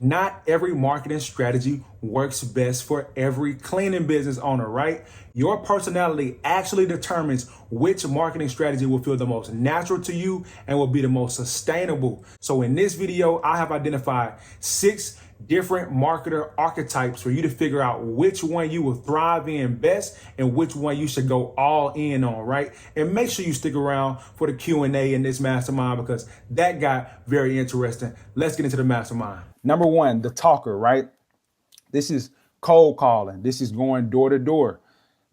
Not every marketing strategy works best for every cleaning business owner, right? Your personality actually determines which marketing strategy will feel the most natural to you and will be the most sustainable. So in this video, I have identified 6 different marketer archetypes for you to figure out which one you will thrive in best and which one you should go all in on, right? And make sure you stick around for the Q&A in this mastermind because that got very interesting. Let's get into the mastermind. Number 1, the talker, right? This is cold calling. This is going door to door.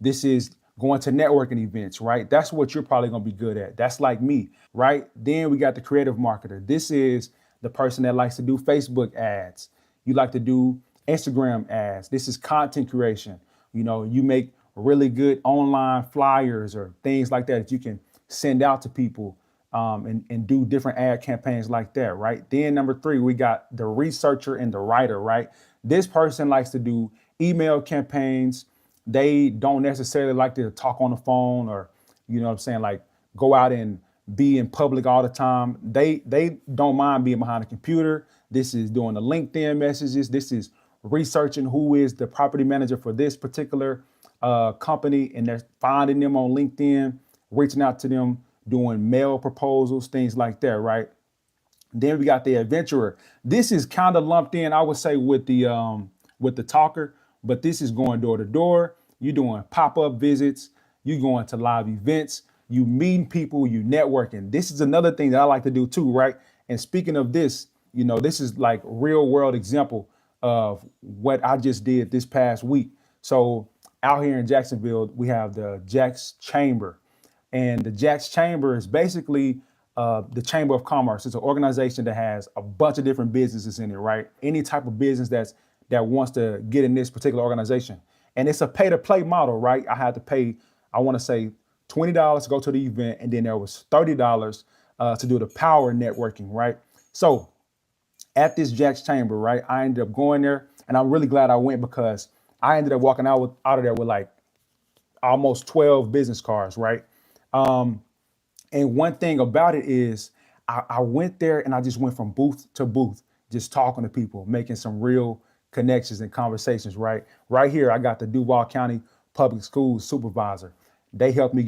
This is going to networking events, right? That's what you're probably going to be good at. That's like me, right? Then we got the creative marketer. This is the person that likes to do Facebook ads. You like to do Instagram ads. This is content creation. You know, you make really good online flyers or things like that you can send out to people and do different ad campaigns like that, right? Then number 3, we got the researcher and the writer, right? This person likes to do email campaigns. They don't necessarily like to talk on the phone or, you know what I'm saying, like go out and be in public all the time. They don't mind being behind a computer. This is doing the LinkedIn messages. This is researching who is the property manager for this particular company, and they're finding them on LinkedIn, reaching out to them, doing mail proposals, things like that, right? Then we got the adventurer. This is kind of lumped in, I would say, with the talker, but this is going door to door. You're doing pop-up visits. You're going to live events. You meeting people. You networking. This is another thing that I like to do too, right? And speaking of this, you know, this is like real world example of what I just did this past week. So out here in Jacksonville, we have the Jack's Chamber. And the Jack's Chamber is basically the Chamber of Commerce. It's an organization that has a bunch of different businesses in it, right? Any type of business that wants to get in this particular organization. And it's a pay to play model, right? I had to pay, I want to say $20 to go to the event. And then there was $30 to do the power networking, right? So at this Jack's Chamber, right, I ended up going there, and I'm really glad I went because I ended up walking out of there with like almost 12 business cards, right? And one thing about it is I went there and I just went from booth to booth, just talking to people, making some real connections and conversations, right? Right here, I got the Duval County Public Schools supervisor. They helped me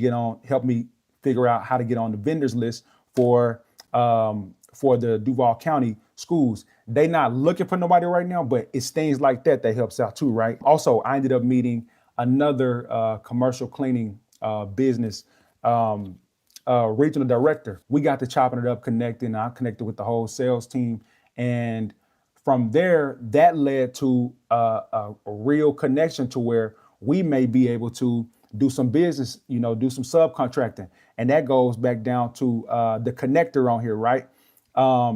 figure out how to get on the vendors list for the Duval County schools. They not looking for nobody right now, but it's things like that that helps out too, right? Also, I ended up meeting another commercial cleaning business regional director. We got to chopping it up, connecting. I connected with the whole sales team. And from there, that led to a real connection to where we may be able to do some business, you know, do some subcontracting. And that goes back down to the connector on here, right?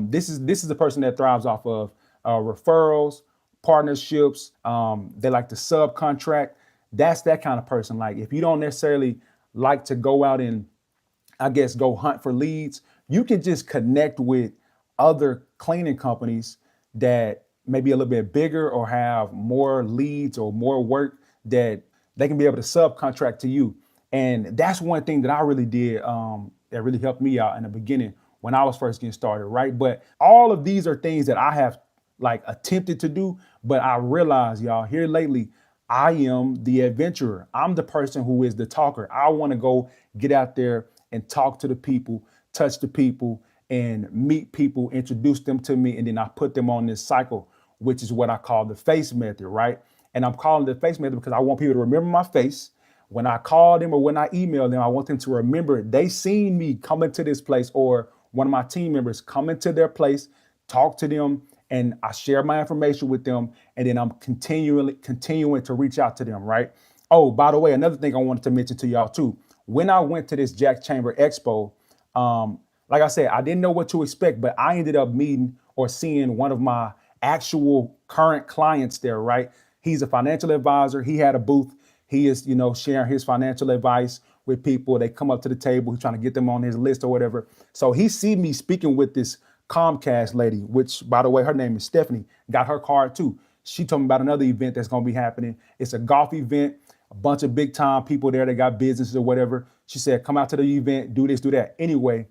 This is the person that thrives off of referrals, partnerships. They like to subcontract. That's that kind of person. Like if you don't necessarily like to go out and, I guess, go hunt for leads, you can just connect with other cleaning companies that may be a little bit bigger or have more leads or more work that they can be able to subcontract to you. And that's one thing that I really did that really helped me out in the beginning when I was first getting started, right? But all of these are things that I have like attempted to do, but I realized, y'all, here lately, I am the adventurer. I'm the person who is the talker. I want to go get out there and talk to the people, touch the people, and meet people, introduce them to me, and then I put them on this cycle, which is what I call the F.A.C.E method, right? And I'm calling the F.A.C.E method because I want people to remember my face. When I call them or when I email them, I want them to remember they seen me come into this place, or one of my team members come into their place, talk to them, and I share my information with them, and then I'm continuing to reach out to them, right? Oh, by the way, another thing I wanted to mention to y'all too. When I went to this Jack Chamber Expo, like I said, I didn't know what to expect, but I ended up meeting or seeing one of my actual current clients there, right? He's a financial advisor. He had a booth. He is, you know, sharing his financial advice with people. They come up to the table. He's trying to get them on his list or whatever. So he see me speaking with this Comcast lady, which, by the way, her name is Stephanie, got her card too. She told me about another event that's going to be happening. It's a golf event, a bunch of big time people there that got businesses or whatever. She said, come out to the event, do this, do that. Anyway,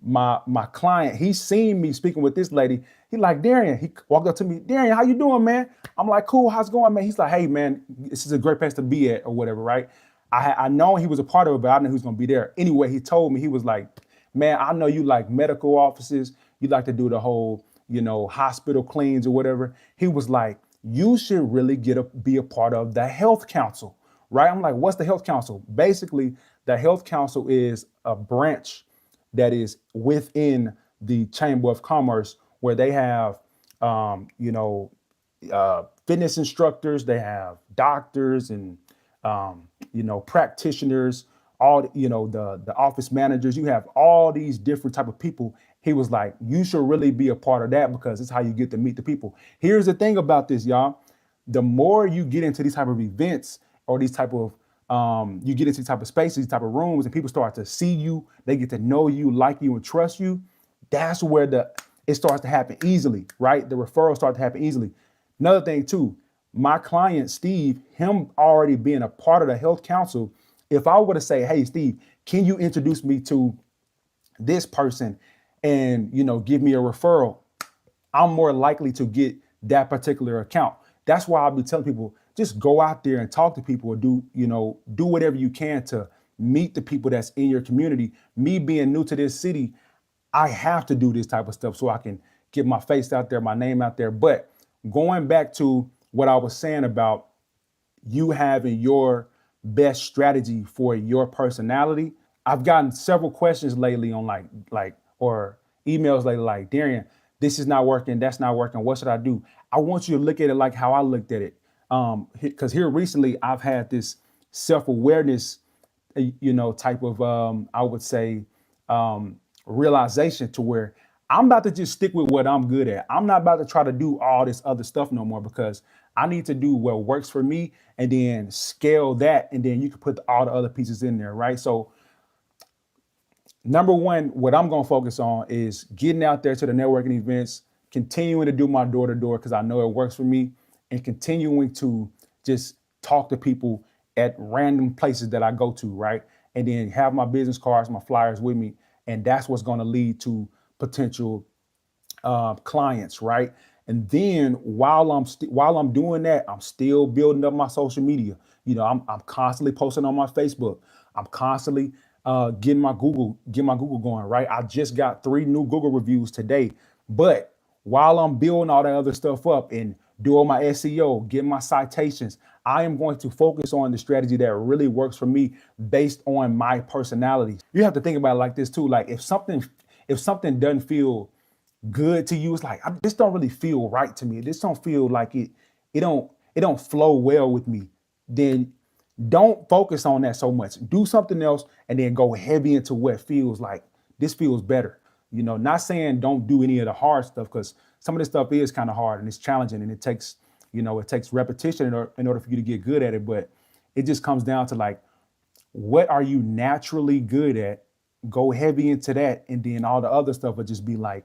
my client, he seen me speaking with this lady. He like, Darian, he walked up to me, Darian, how you doing, man? I'm like, cool, how's it going, man? He's like, hey, man, this is a great place to be at or whatever, right? I know he was a part of it, but I didn't know he was gonna be there. Anyway, he told me, he was like, man, I know you like medical offices. You like to do the whole, hospital cleans or whatever. He was like, you should really be a part of the health council, right? I'm like, what's the health council? Basically, the health council is a branch that is within the Chamber of Commerce where they have, fitness instructors, they have doctors and, practitioners, all, the office managers. You have all these different type of people. He was like, you should really be a part of that because it's how you get to meet the people. Here's the thing about this, y'all. The more you get into these type of events or these type of you get into these type of spaces, these type of rooms, and people start to see you, they get to know you, like you, and trust you. That's where it starts to happen easily, right? The referrals start to happen easily. Another thing too, my client Steve, him already being a part of the health council, if I were to say, hey Steve, can you introduce me to this person and give me a referral, I'm more likely to get that particular account. That's why I'll be telling people, just go out there and talk to people or do whatever you can to meet the people that's in your community. Me being new to this city, I have to do this type of stuff so I can get my face out there, my name out there. But going back to what I was saying about you having your best strategy for your personality, I've gotten several questions lately on or emails lately like, Darian, this is not working, that's not working. What should I do? I want you to look at it like how I looked at it. Because here recently I've had this self-awareness, type of I would say realization to where I'm about to just stick with what I'm good at. I'm not about to try to do all this other stuff no more because I need to do what works for me and then scale that. And then you can put all the other pieces in there, right? So number one, what I'm going to focus on is getting out there to the networking events, continuing to do my door to door because I know it works for me, and continuing to just talk to people at random places that I go to, right? And then have my business cards, my flyers with me. And that's what's going to lead to potential clients, right? And then while I'm doing that, I'm still building up my social media. I'm constantly posting on my Facebook. I'm constantly getting my Google going, right? I just got 3 new Google reviews today. But while I'm building all that other stuff up and doing my SEO, getting my citations, I am going to focus on the strategy that really works for me based on my personality. You have to think about it like this too. Like if something doesn't feel good to you, it's like this don't really feel right to me. This don't feel like it don't flow well with me. Then don't focus on that so much. Do something else and then go heavy into what feels like this feels better. Not saying don't do any of the hard stuff because some of this stuff is kind of hard and it's challenging and it takes repetition in order for you to get good at it. But it just comes down to like, what are you naturally good at? Go heavy into that, and then all the other stuff will just be like,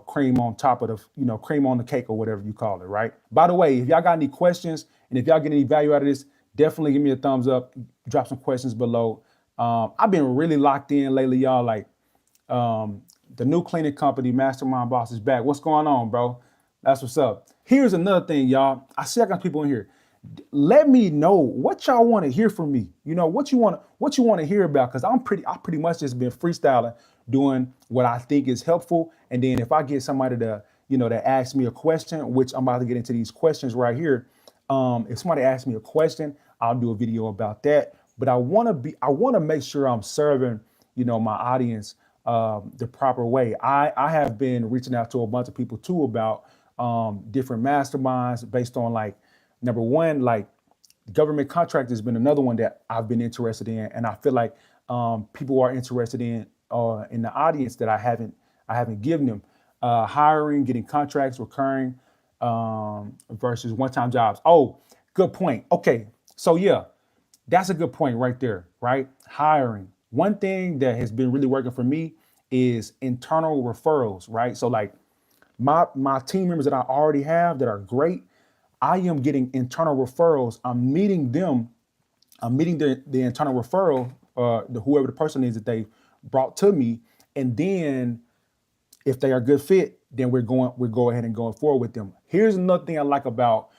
cream on top of cream on the cake or whatever you call it, right? By the way, if y'all got any questions and if y'all get any value out of this, definitely give me a thumbs up, drop some questions below. I've been really locked in lately, y'all. Like the new cleaning company, Mastermind Boss, is back. What's going on, bro? That's what's up. Here's another thing, y'all. I see I got people in here. Let me know what y'all want to hear from me. What you want to hear about, because I pretty much just been freestyling, doing what I think is helpful. And then if I get somebody to ask me a question, which I'm about to get into these questions right here. If somebody asks me a question, I'll do a video about that. But I want to make sure I'm serving, my audience the proper way. I have been reaching out to a bunch of people too about different masterminds based on like, number one, like government contract has been another one that I've been interested in, and I feel like people are interested in the audience that I haven't given them hiring, getting contracts, recurring versus one-time jobs. Oh, good point. Okay, so yeah, that's a good point right there, right? Hiring. One thing that has been really working for me is internal referrals, right? So like my team members that I already have that are great, I am getting internal referrals. I'm meeting the internal referral, whoever the person is that they brought to me, And then if they are a good fit, then we're go ahead and going forward with them. Here's another thing I like about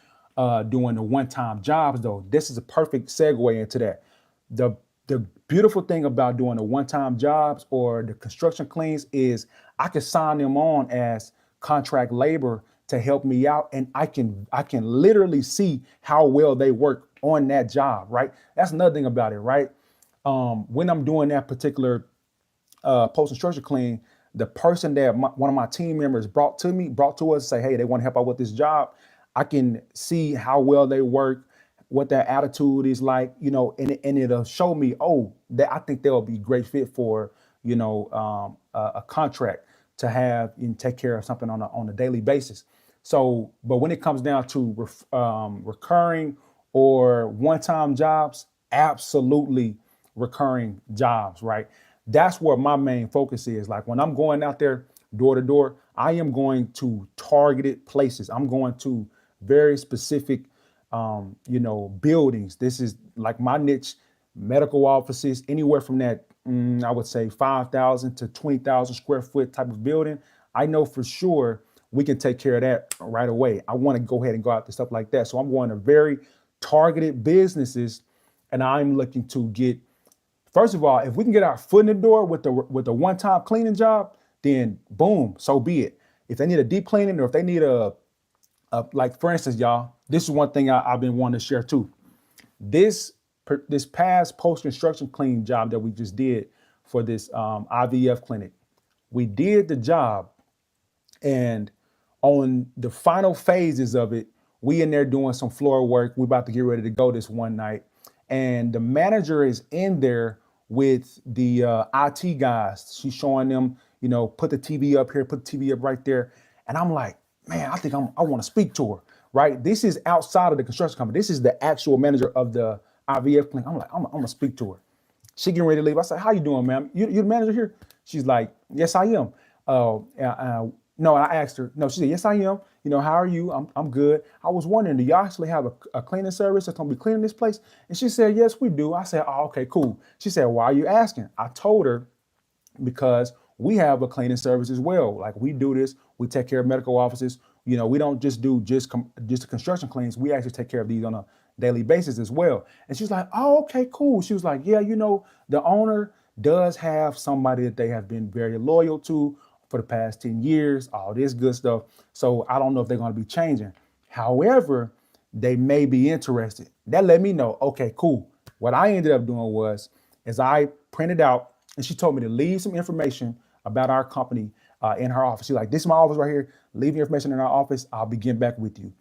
doing the one-time jobs, though. This is a perfect segue into that. The the beautiful thing about doing the one-time jobs or the construction cleans is I can sign them on as contract labor to help me out, and I can literally see how well they work on that job, right? That's another thing about it, right? When I'm doing that particular post and structure clean, the person that one of my team members brought to us, say, hey, they want to help out with this job. I can see how well they work, what their attitude is like, and it'll show me, oh, that I think they'll be a great fit for, a contract to have and take care of something on a daily basis. So, but when it comes down to recurring or one-time jobs, absolutely recurring jobs, right? That's where my main focus is. Like when I'm going out there door to door, I am going to targeted places. I'm going to very specific, buildings. This is like my niche, medical offices, anywhere from that, I would say 5,000 to 20,000 square foot type of building. I know for sure we can take care of that right away. I want to go ahead and go out to stuff like that. So I'm going to very targeted businesses, and I'm looking to get. First of all, if we can get our foot in the door with the one-time cleaning job, then boom, so be it. If they need a deep cleaning, or if they need a like for instance, y'all, this is one thing I've been wanting to share too. This past post-construction clean job that we just did for this IVF clinic, we did the job, and on the final phases of it, we in there doing some floor work. We about to get ready to go this one night, and the manager is in there with the IT guys. She's showing them, put the TV up here, put the TV up right there, and I'm like, man, I think I want to speak to her. Right? This is outside of the construction company. This is the actual manager of the IVF clinic. I'm like, I'm gonna speak to her. She getting ready to leave. I said, how you doing, ma'am? You the manager here? She's like, yes, I am. No, I asked her. No, she said, yes, I am. How are you? I'm good. I was wondering, do y'all actually have a cleaning service that's gonna be cleaning this place? And she said, yes, we do. I said, oh, okay, cool. She said, why are you asking? I told her because we have a cleaning service as well. Like we do this, we take care of medical offices. We don't just do just the construction cleans. We actually take care of these on a daily basis as well. And she's like, oh, okay, cool. She was like, yeah, the owner does have somebody that they have been very loyal to for the past 10 years, all this good stuff. So I don't know if they're going to be changing. However, they may be interested. That let me know, okay, cool. What I ended up doing is I printed out, and she told me to leave some information about our company in her office. She's like, this is my office right here. Leave your information in our office. I'll be getting back with you.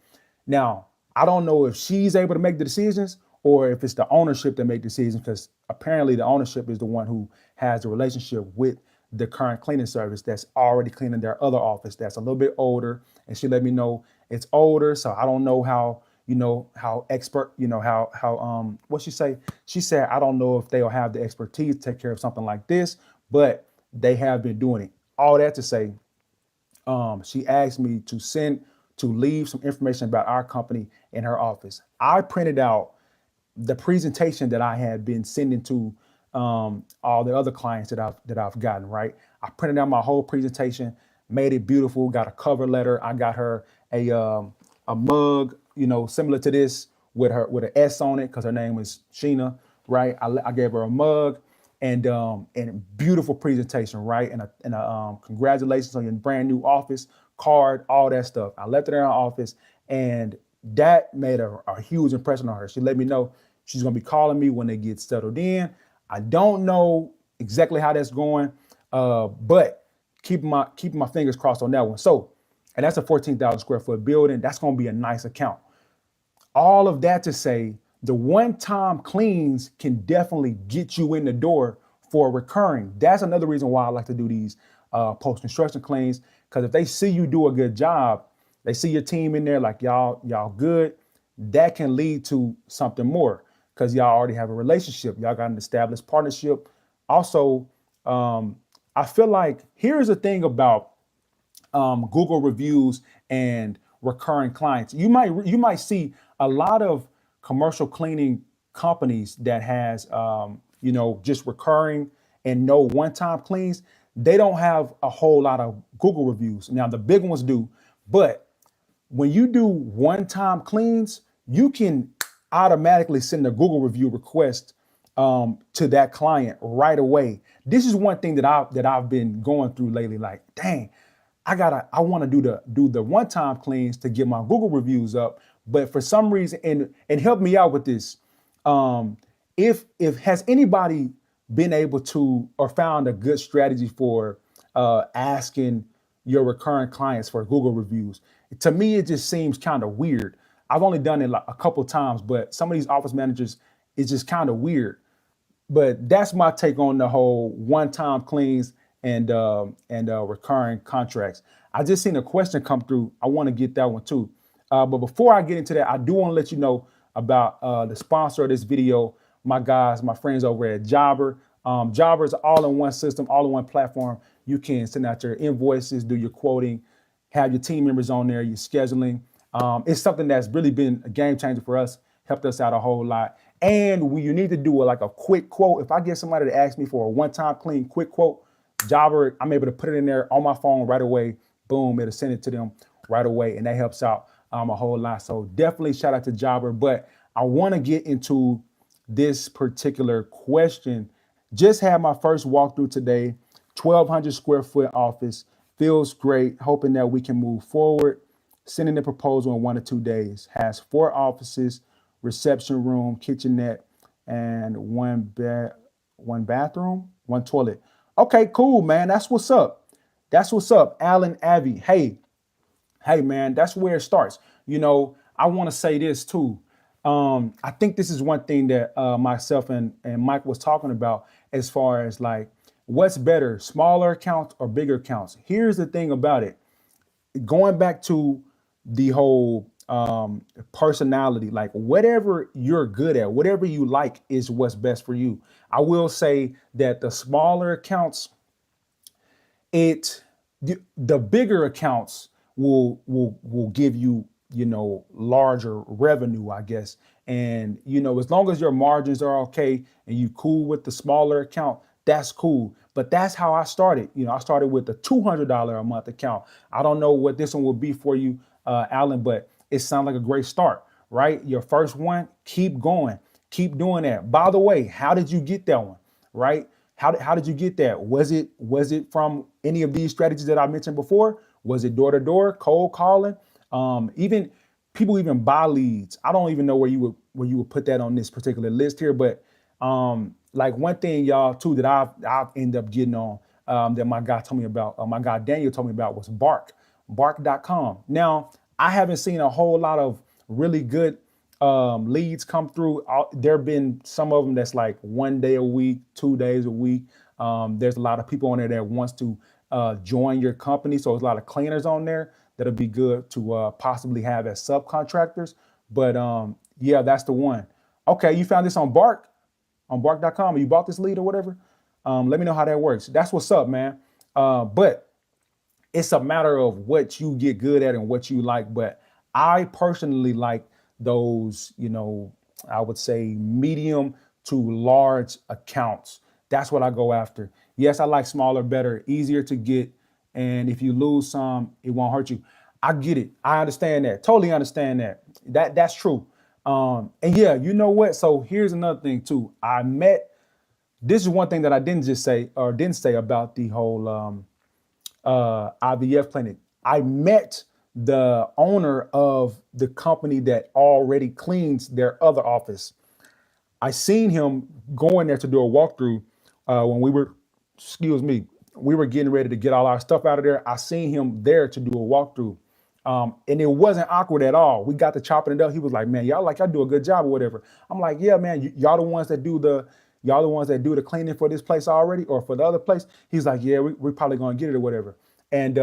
Now, I don't know if she's able to make the decisions or if it's the ownership that make decisions, because apparently the ownership is the one who has the relationship with the current cleaning service that's already cleaning their other office that's a little bit older. And she let me know it's older. So I don't know how, how expert, what she say? She said, I don't know if they'll have the expertise to take care of something like this, but they have been doing it. All that to say, she asked me to leave some information about our company in her office. I printed out the presentation that I had been sending to all the other clients that I've gotten. Right, I printed out my whole presentation, made it beautiful. Got a cover letter. I got her a mug, similar to this with an S on it because her name is Sheena. Right, I gave her a mug. And beautiful presentation, right? And a congratulations on your brand new office card, all that stuff. I left it in her office, and that made a huge impression on her. She let me know she's gonna be calling me when they get settled in. I don't know exactly how that's going, but keeping my fingers crossed on that one. So, and that's a 14,000 square foot building. That's gonna be a nice account. All of that to say, the one-time cleans can definitely get you in the door for recurring. That's another reason why I like to do these post-construction cleans, because if they see you do a good job, they see your team in there like y'all good, that can lead to something more because y'all already have a relationship. Y'all got an established partnership. Also, I feel like here's the thing about Google reviews and recurring clients. You might see a lot of commercial cleaning companies that has just recurring and no one-time cleans. they don't have a whole lot of Google reviews. Now the big ones do, but when you do one-time cleans, you can automatically send a Google review request to that client right away. This is one thing that I've been going through lately. Like, dang, I want to do the one-time cleans to get my Google reviews up, but for some reason, and help me out with this. Um, if has anybody been able to or found a good strategy for asking your recurring clients for Google reviews? To me, it just seems kind of weird. I've only done it like a couple times, but some of these office managers, it's just kind of weird. But that's my take on the whole one-time cleans and recurring contracts. I just seen a question come through. I want to get that one too. But before I get into that, I do want to let you know about the sponsor of this video, my guys, my friends over at Jobber. Jobber is all-in-one system, all-in-one platform. You can send out your invoices, do your quoting, have your team members on there, your scheduling. It's something that's really been a game changer for us, helped us out a whole lot. And when you need to do like a quick quote, if I get somebody to ask me for a one-time clean quick quote, Jobber, I'm able to put it in there on my phone right away. Boom, it'll send it to them right away, and that helps out a whole lot. So definitely shout out to Jobber. But I want to get into this particular question. Just had my first walkthrough today, 1,200 square foot office. Feels great. Hoping that we can move forward. Sending the proposal in 1 to 2 days. Has 4 offices, reception room, kitchenette, and one bathroom, 1 toilet. Okay, cool, man. That's what's up. That's what's up, Alan Abbey. Hey, man, that's where it starts. I want to say this too. I think this is one thing that myself and Mike was talking about as far as like what's better, smaller accounts or bigger accounts. Here's the thing about it. Going back to the whole personality, like whatever you're good at, whatever you like is what's best for you. I will say that the smaller accounts, the bigger accounts will give you larger revenue, I guess. And as long as your margins are okay and you cool with the smaller account, that's cool. But that's how I started. I started with a $200 a month account. I don't know what this one will be for you, Alan, but it sounds like a great start, right? Your first one, keep going, keep doing that. By the way, how did you get that one, right? How did you get that? Was it from any of these strategies that I mentioned before? Was it door to door, cold calling? Even people even buy leads. I don't even know where you would put that on this particular list here, but like one thing, y'all, too, that I've ended up getting on that my guy told me about, my guy Daniel told me about was bark.com. Now, I haven't seen a whole lot of really good leads come through. There have been some of them that's like 1 day a week, 2 days a week. There's a lot of people on there that wants to join your company. So there's a lot of cleaners on there that'll be good to possibly have as subcontractors. But yeah, that's the one. Okay, you found this on bark.com, or you bought this lead or whatever. Let me know how that works. That's what's up, man. But it's a matter of what you get good at and what you like. But I personally like those, I would say medium to large accounts. That's what I go after. Yes, I like smaller, better, easier to get. And if you lose some, it won't hurt you. I get it. I understand that. Totally understand that. That's true. And yeah, you know what? So here's another thing too. This is one thing that I didn't say about the whole IVF clinic. I met the owner of the company that already cleans their other office. I seen him going there to do a walkthrough when we were getting ready to get all our stuff out of there. I seen him there to do a walkthrough. And it wasn't awkward at all. We got to chopping it up. He was like, man, y'all do a good job or whatever. I'm like, yeah, man, y'all the ones that do the cleaning for this place already or for the other place. He's like, yeah, we're probably going to get it or whatever. And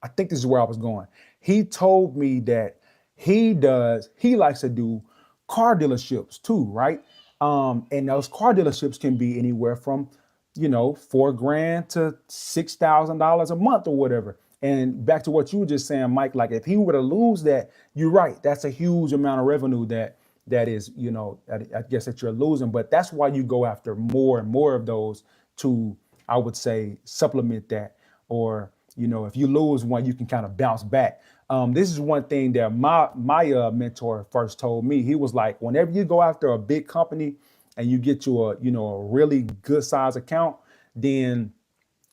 I think this is where I was going. He told me that he likes to do car dealerships too, right? And those car dealerships can be anywhere from, $4,000 to $6,000 a month or whatever. And back to what you were just saying, Mike, like if he were to lose that, you're right. That's a huge amount of revenue that is, I guess that you're losing. But that's why you go after more and more of those to, I would say, supplement that. Or, if you lose one, you can kind of bounce back. This is one thing that my mentor first told me. He was like, whenever you go after a big company and you get you a really good size account, then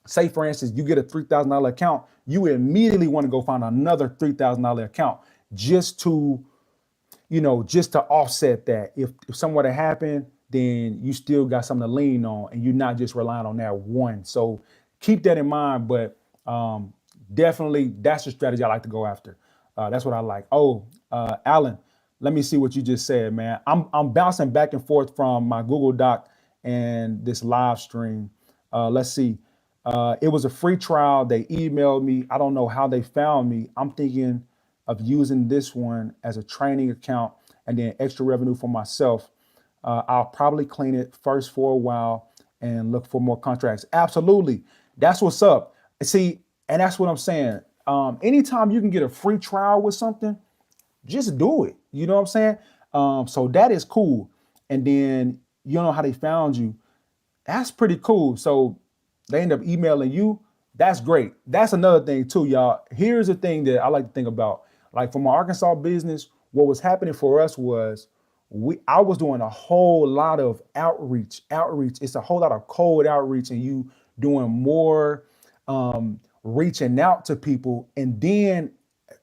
say for instance, you get a $3,000 account, you immediately want to go find another $3,000 account just to just to offset that. If something were to happen, then you still got something to lean on, and you're not just relying on that one. So keep that in mind. But definitely, that's the strategy I like to go after. That's what I like. Oh, Alan, let me see what you just said, man. I'm bouncing back and forth from my Google Doc and this live stream. Let's see. It was a free trial. They emailed me. I don't know how they found me. I'm thinking of using this one as a training account and then extra revenue for myself. I'll probably clean it first for a while and look for more contracts. Absolutely. That's what's up. See, and that's what I'm saying. Anytime you can get a free trial with something, just do it. You know what I'm saying? So that is cool. And then you know how they found you. That's pretty cool. So they end up emailing you. That's great. That's another thing too, y'all. Here's the thing that I like to think about. Like for my Arkansas business, what was happening for us was I was doing a whole lot of outreach. It's a whole lot of cold outreach, and you doing more reaching out to people. And then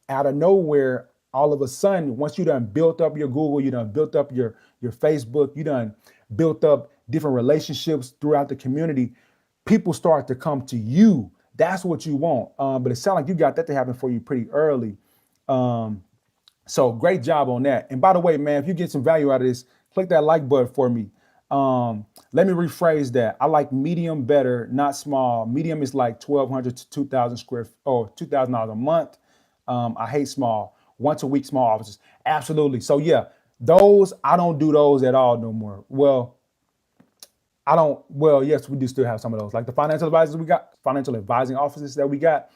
out of nowhere, all of a sudden, once you done built up your Google, you done built up your Facebook, you done built up different relationships throughout the community, people start to come to you. That's what you want. But it sounds like you got that to happen for you pretty early. So great job on that. And by the way, man, if you get some value out of this, click that like button for me. Let me rephrase that. I like medium better, not small. Medium is like 1,200 to 2,000 square or $2,000 a month. I hate small. Once a week, small offices. Absolutely. So yeah, those, I don't do those at all no more. Well, yes, we do still have some of those. Like the financial advisors we got, financial advising offices that we got,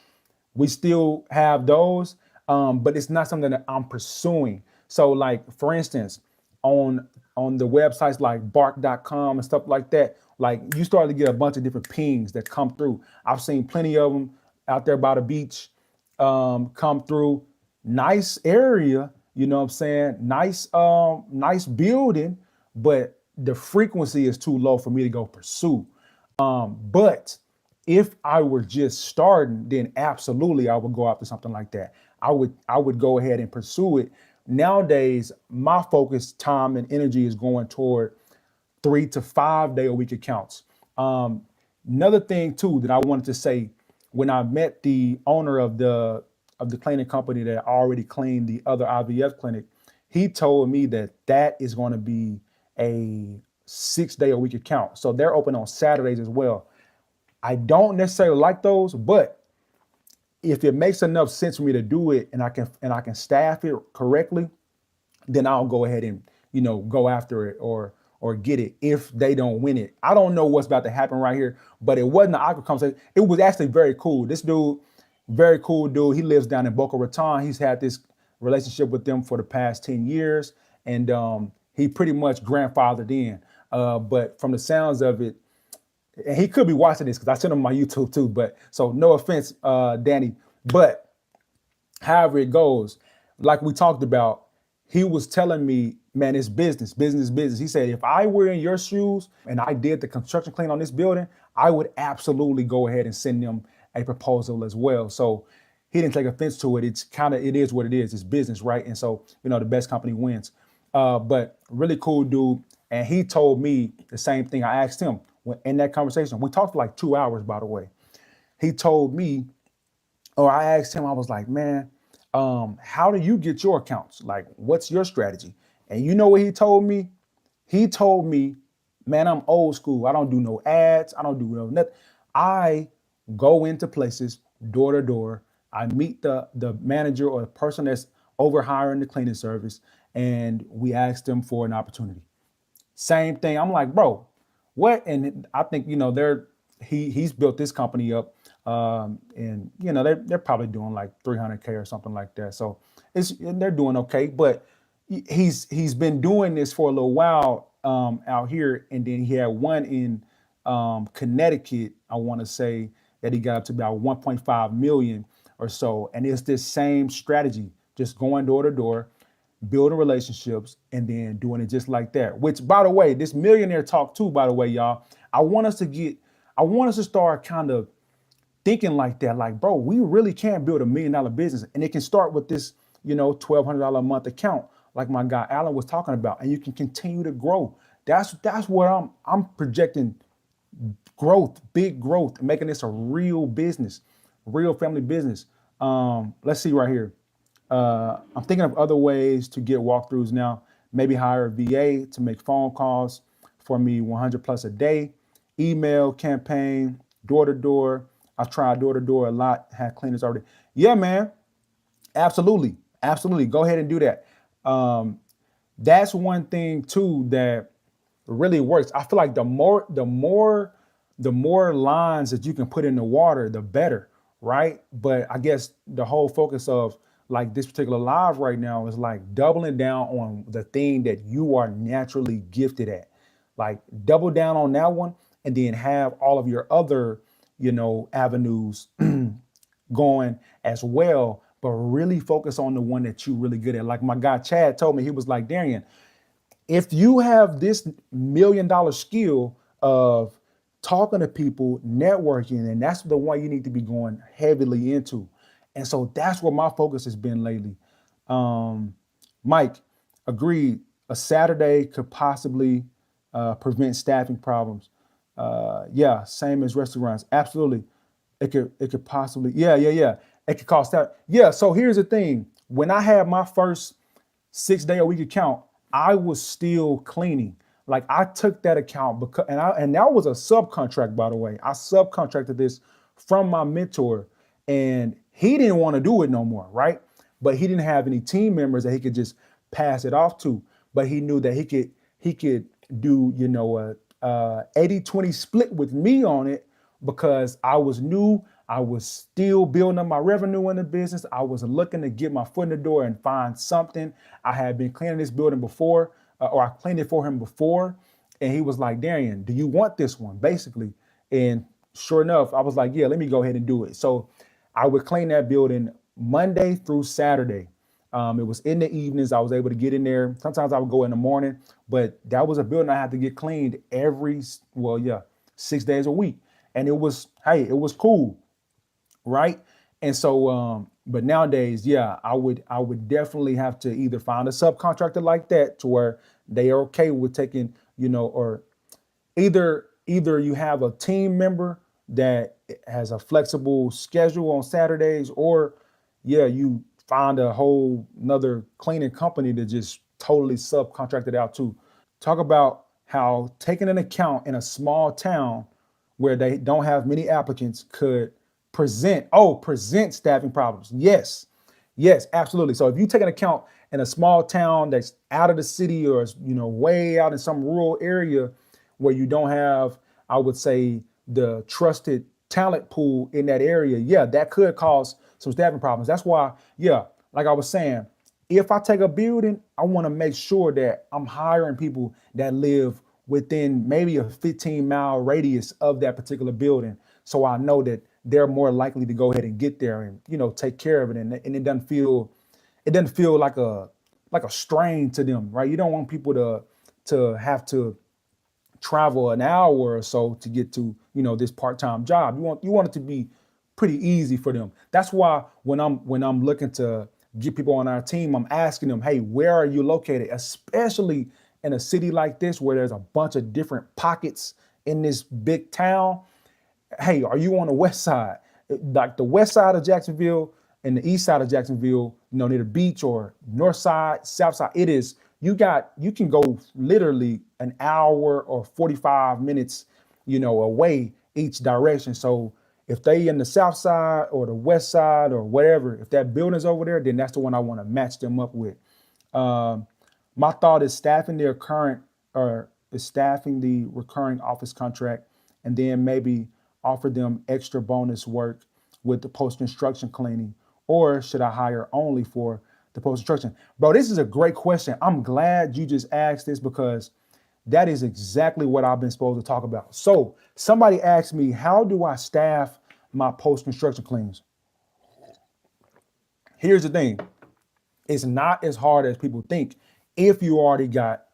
we still have those, but it's not something that I'm pursuing. So like, for instance, on the websites like bark.com and stuff like that, like you start to get a bunch of different pings that come through. I've seen plenty of them out there by the beach come through. Nice area, you know what I'm saying? Nice building, but the frequency is too low for me to go pursue. But if I were just starting, then absolutely I would go after something like that. I would go ahead and pursue it. Nowadays, my focus, time, and energy is going toward 3 to 5 day a week accounts. Another thing too that I wanted to say, when I met the owner of the cleaning company that already cleaned the other IVF clinic, he told me that is going to be a 6 day a week account. So they're open on Saturdays as well. I don't necessarily like those, but if it makes enough sense for me to do it and I can staff it correctly, then I'll go ahead and go after it or get it if they don't win it. I don't know what's about to happen right here, but it wasn't an awkward conversation. It was actually very cool. This dude, very cool dude. He lives down in Boca Raton. He's had this relationship with them for the past 10 years, and he pretty much grandfathered in. But from the sounds of it, and he could be watching this because I sent him my YouTube too. But so no offense, Danny. But however it goes, like we talked about, he was telling me, man, it's business. He said, if I were in your shoes and I did the construction clean on this building, I would absolutely go ahead and send them a proposal as well. So he didn't take offense to it. It is what it is. It's business, right? And so, the best company wins. But really cool dude. And he told me the same thing. I asked him in that conversation. We talked for like 2 hours, by the way. He told me, or I asked him, I was like, man, how do you get your accounts? Like, what's your strategy? And you know what he told me? He told me, man, I'm old school. I don't do no ads. I don't do no nothing. I go into places door to door. I meet the manager or the person that's over hiring the cleaning service, and we ask them for an opportunity. Same thing. I'm like, bro, what? And I think he's built this company up, and they're probably doing like 300K or something like that. So they're doing okay. But he's been doing this for a little while out here, and then he had one in Connecticut, I want to say that he got up to about 1.5 million or so. And it's this same strategy, just going door to door, building relationships, and then doing it just like that. Which, by the way, this millionaire talk too, by the way, y'all, I want us to get, I want us to start kind of thinking like that. Like, bro, we really can build $1 million business. And it can start with this, $1,200 a month account, like my guy Alan was talking about, and you can continue to grow. That's what I'm projecting, growth, big growth, making this a real business, real family business. Let's see right here. I'm thinking of other ways to get walkthroughs now. Maybe hire a VA to make phone calls for me 100 plus a day, email campaign, door to door. I've tried door to door a lot, had cleaners already. Yeah, man, absolutely. Absolutely. Go ahead and do that. That's one thing too that really works. I feel like the more lines that you can put in the water, the better, right? But I guess the whole focus of like this particular live right now is like doubling down on the thing that you are naturally gifted at. Like double down on that one and then have all of your other, avenues going as well, but really focus on the one that you really good at. Like my guy Chad told me, he was like, Darian, if you have this $1 million skill of talking to people, networking, and that's the one you need to be going heavily into. And so that's where my focus has been lately. Mike, agreed. A Saturday could possibly prevent staffing problems. Yeah, same as restaurants. Absolutely. It could possibly, yeah. It could cause that. Yeah, so here's the thing. When I had my first 6 day a week account, I was still cleaning. Like I took that account because and that was a subcontract, by the way. I subcontracted this from my mentor, and he didn't want to do it no more, right? But he didn't have any team members that he could just pass it off to. But he knew that he could do, 80-20 split with me on it because I was new. I was still building up my revenue in the business. I was looking to get my foot in the door and find something. I had been cleaning this building before, or I cleaned it for him before. And he was like, Darian, do you want this one? Basically. And sure enough, I was like, yeah, let me go ahead and do it. So I would clean that building Monday through Saturday. It was in the evenings. I was able to get in there. Sometimes I would go in the morning, but that was a building I had to get cleaned 6 days a week. And it was cool. Right. And so, but nowadays, yeah, I would definitely have to either find a subcontractor like that to where they are okay with taking, or either you have a team member that has a flexible schedule on Saturdays, or yeah, you find a whole another cleaning company to just totally subcontract it out to. Talk about how taking an account in a small town where they don't have many applicants could present staffing problems. Yes, absolutely. So if you take an account in a small town that's out of the city or way out in some rural area where you don't have, I would say, the trusted talent pool in that area, yeah, that could cause some staffing problems. That's why, yeah, like I was saying, if I take a building, I want to make sure that I'm hiring people that live within maybe a 15-mile radius of that particular building. So I know that they're more likely to go ahead and get there and, take care of it. And it doesn't feel like a strain to them, right? You don't want people to have to travel an hour or so to get to, this part-time job. You want it to be pretty easy for them. That's why when I'm looking to get people on our team, I'm asking them, hey, where are you located? Especially in a city like this where there's a bunch of different pockets in this big town. Hey, are you on the west side? Like the west side of Jacksonville and the east side of Jacksonville, near the beach, or north side, south side. It is, you can go literally an hour or 45 minutes, away each direction. So if they in the south side or the west side or whatever, if that building's over there, then that's the one I want to match them up with. My thought is staffing the recurring office contract, and then maybe offer them extra bonus work with the post-construction cleaning, or should I hire only for the post-construction? Bro, this is a great question. I'm glad you just asked this because That is exactly what I've been supposed to talk about. So somebody asked me, how do I staff my post-construction cleans? Here's the thing. It's not as hard as people think if you already got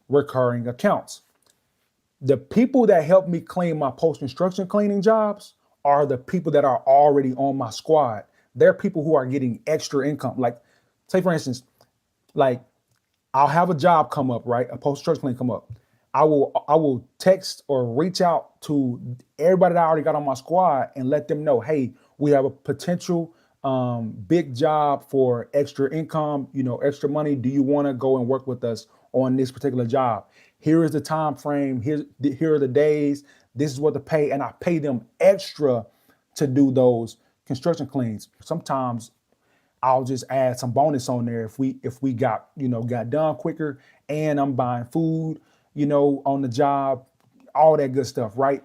recurring accounts. The people that help me clean my post-construction cleaning jobs are the people that are already on my squad. They're people who are getting extra income. Like, say for instance, like I'll have a job come up, right? A post-construction clean come up. I will text or reach out to everybody that I already got on my squad and let them know, hey, we have a potential big job for extra income, extra money. Do you want to go and work with us on this particular job? Here is the time frame. Here are the days. This is what to pay, and I pay them extra to do those construction cleans. Sometimes I'll just add some bonus on there if we got done quicker, and I'm buying food, on the job, all that good stuff, right?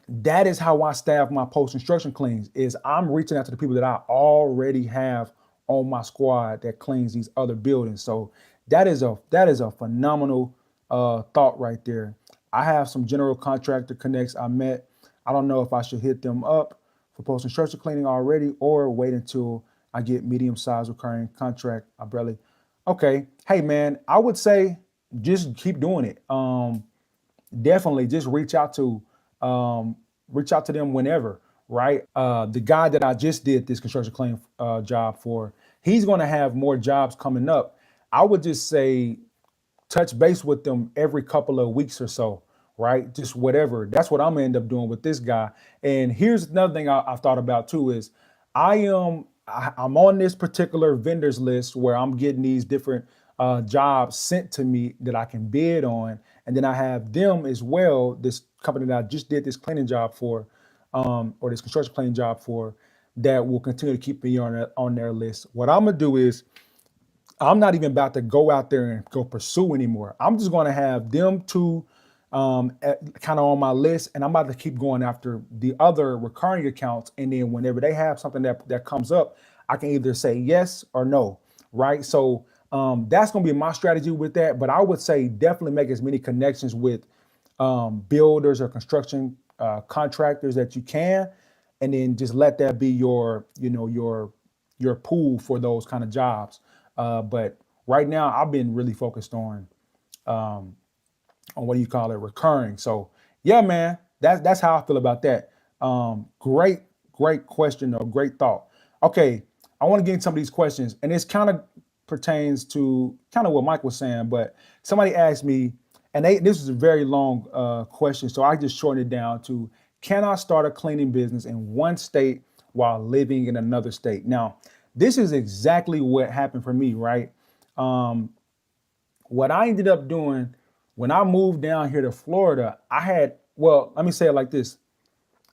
That is how I staff my post-construction cleans, is I'm reaching out to the people that I already have on my squad that cleans these other buildings. So that is a phenomenal thought right there. I have some general contractor connects I met. I don't know if I should hit them up for post-construction cleaning already or wait until I get medium-sized recurring contract. Okay. Hey man, I would say just keep doing it. Definitely just reach out to them whenever, right? The guy that I just did this construction claim job for, he's going to have more jobs coming up. I would just say touch base with them every couple of weeks or so, right? Just whatever. That's what I'm gonna end up doing with this guy. And here's another thing I've thought about too is I'm on this particular vendors list where I'm getting these different jobs sent to me that I can bid on, and then I have them as well. This company that I just did this cleaning job for, or this construction cleaning job for, that will continue to keep me on their list. What I'm gonna do is I'm not even about to go out there and go pursue anymore. I'm just going to have them two kind of on my list, and I'm about to keep going after the other recurring accounts. And then whenever they have something that comes up, I can either say yes or no, right? So that's going to be my strategy with that. But I would say definitely make as many connections with builders or construction contractors that you can, and then just let that be your pool for those kind of jobs. But right now, I've been really focused on what do you call it, recurring. So yeah, man, that's how I feel about that. Great question or great thought. Okay, I want to get into some of these questions, and this kind of pertains to kind of what Mike was saying. But somebody asked me, and this is a very long question, so I just shortened it down to: can I start a cleaning business in one state while living in another state? Now, this is exactly what happened for me, right? What I ended up doing when I moved down here to Florida, let me say it like this.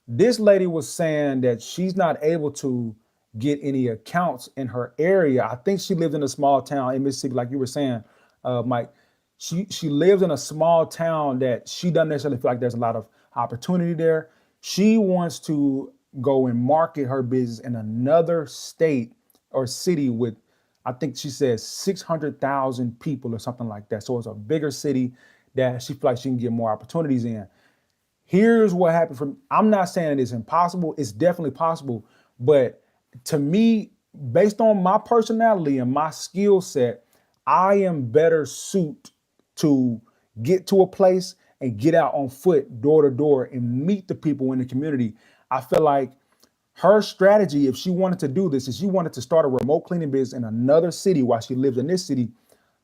This lady was saying that she's not able to get any accounts in her area. I think she lived in a small town in Mississippi, like you were saying, Mike. She lives in a small town that she doesn't necessarily feel like there's a lot of opportunity there. She wants to go and market her business in another state or city with, I think she says 600,000 people or something like that. So it's a bigger city that she feels like she can get more opportunities in. Here's what happened from, I'm not saying it's impossible. It's definitely possible. But to me, based on my personality and my skill set, I am better suited to get to a place and get out on foot, door to door, and meet the people in the community. I feel like her strategy, if she wanted to do this, if she wanted to start a remote cleaning business in another city while she lives in this city,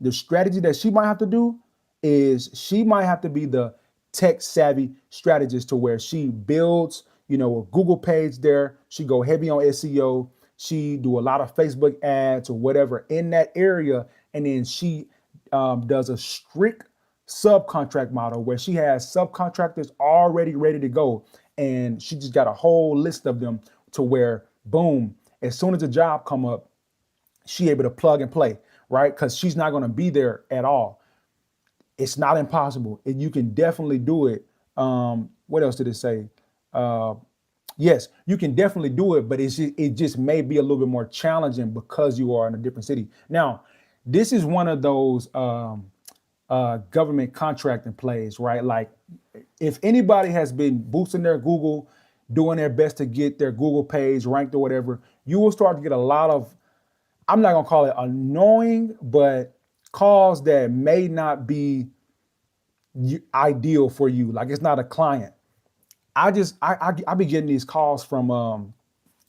the strategy that she might have to do is she might have to be the tech savvy strategist, to where she builds, a Google page there. She go heavy on SEO. She do a lot of Facebook ads or whatever in that area. And then she does a strict subcontract model where she has subcontractors already ready to go. And she just got a whole list of them, to where, boom, as soon as the job come up, she able to plug and play, right? Because she's not going to be there at all. It's not impossible. And you can definitely do it. What else did it say? Yes, you can definitely do it, but it just may be a little bit more challenging because you are in a different city. Now, this is one of those government contracting plays, right? Like if anybody has been boosting their Google, doing their best to get their Google page ranked or whatever, you will start to get a lot of, I'm not gonna call it annoying, but calls that may not be ideal for you. Like it's not a client. I be getting these calls from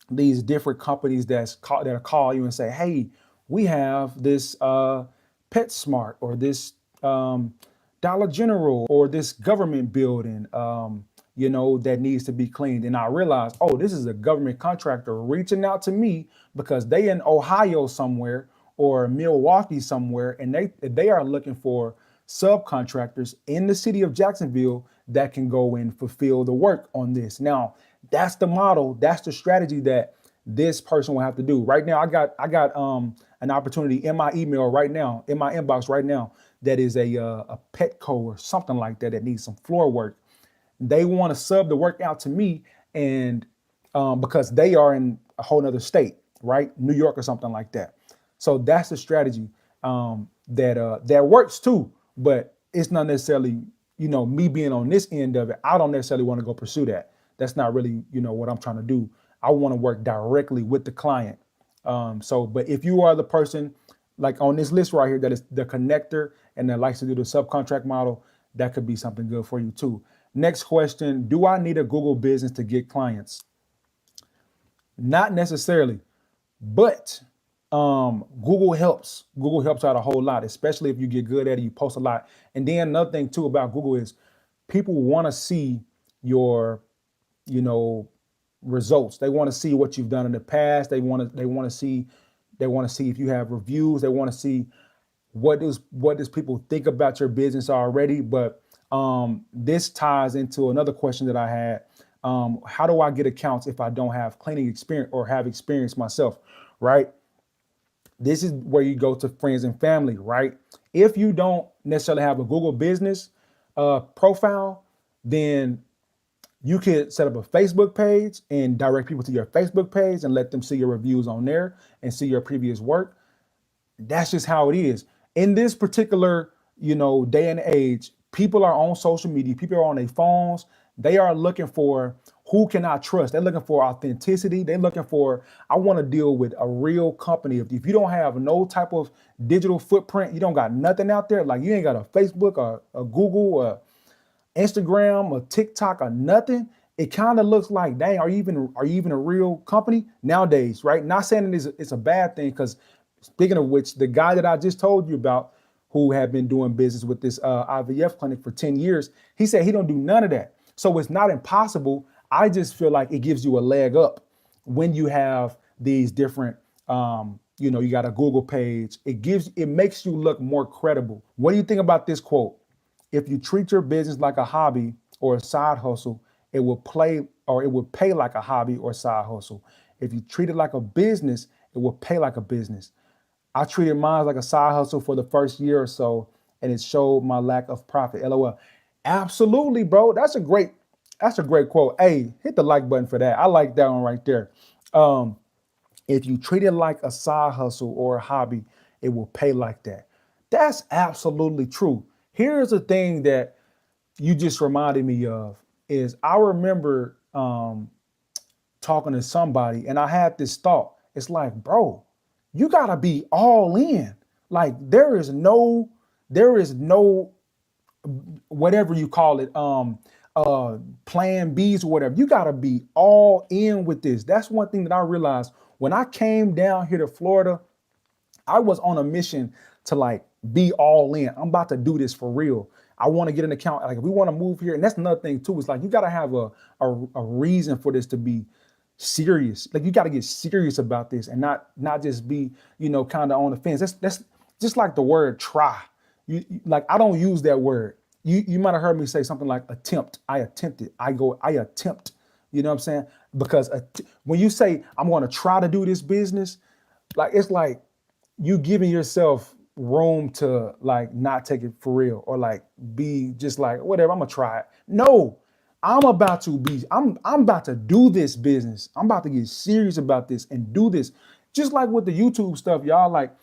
these different companies that'll call you and say, hey, we have this PetSmart or this Dollar General or this government building, that needs to be cleaned. And I realized, oh, this is a government contractor reaching out to me because they in Ohio somewhere or Milwaukee somewhere, and they are looking for subcontractors in the city of Jacksonville that can go and fulfill the work on this. Now, that's the model, that's the strategy that this person will have to do. Right now, I got an opportunity in my email right now, in my inbox right now, that is a Petco or something like that needs some floor work. They want to sub the work out to me, and because they are in a whole nother state, right? New York or something like that. So that's the strategy that works too, but it's not necessarily, me being on this end of it. I don't necessarily want to go pursue that. That's not really, what I'm trying to do. I want to work directly with the client. But if you are the person like on this list right here that is the connector and that likes to do the subcontract model, that could be something good for you too. Next question, do I need a Google business to get clients? Not necessarily, but Google helps. Google helps out a whole lot, especially if you get good at it, you post a lot. And then another thing too about Google is people want to see your, results. They want to see what you've done in the past. They want to see if you have reviews. They want to see what does people think about your business already. But this ties into another question that I had. How do I get accounts if I don't have cleaning experience or have experience myself, right? This is where you go to friends and family, right? If you don't necessarily have a Google business profile, then you could set up a Facebook page and direct people to your Facebook page and let them see your reviews on there and see your previous work. That's just how it is. In this particular, day and age, people are on social media, people are on their phones. They are looking for who can I trust. They're looking for authenticity. They're looking for, I want to deal with a real company. If you don't have no type of digital footprint, you don't got nothing out there, like you ain't got a Facebook or a Google or Instagram or TikTok or nothing, it kind of looks like, dang, are you even a real company nowadays, right? Not saying it's a bad thing, because speaking of which, the guy that I just told you about, who had been doing business with this IVF clinic for 10 years, he said he don't do none of that. So it's not impossible. I just feel like it gives you a leg up when you have these different, you got a Google page. It makes you look more credible. What do you think about this quote? If you treat your business like a hobby or a side hustle, it will pay like a hobby or side hustle. If you treat it like a business, it will pay like a business. I treated mine like a side hustle for the first year or so, and it showed my lack of profit. LOL. Absolutely, bro. That's a great quote. Hey, hit the like button for that. I like that one right there. If you treat it like a side hustle or a hobby, it will pay like that. That's absolutely true. Here's the thing that you just reminded me of is I remember talking to somebody, and I had this thought. It's like, bro, you gotta be all in. Like there is no whatever you call it, plan B's or whatever. You gotta be all in with this. That's one thing that I realized when I came down here to Florida. I was on a mission to like be all in. I'm about to do this for real. I want to get an account. Like if we want to move here, and that's another thing too. It's like you got to have a reason for this to be serious. Like you got to get serious about this and not just be kind of on the fence. That's just like the word try. Like I don't use that word. You might have heard me say something like attempt. I attempted. I attempt. You know what I'm saying? Because when you say I'm going to try to do this business, like it's like you giving yourself room to like not take it for real or like be just like whatever, I'm gonna try it. No, I'm about to do this business. I'm about to get serious about this and do this. Just like with the YouTube stuff, y'all, like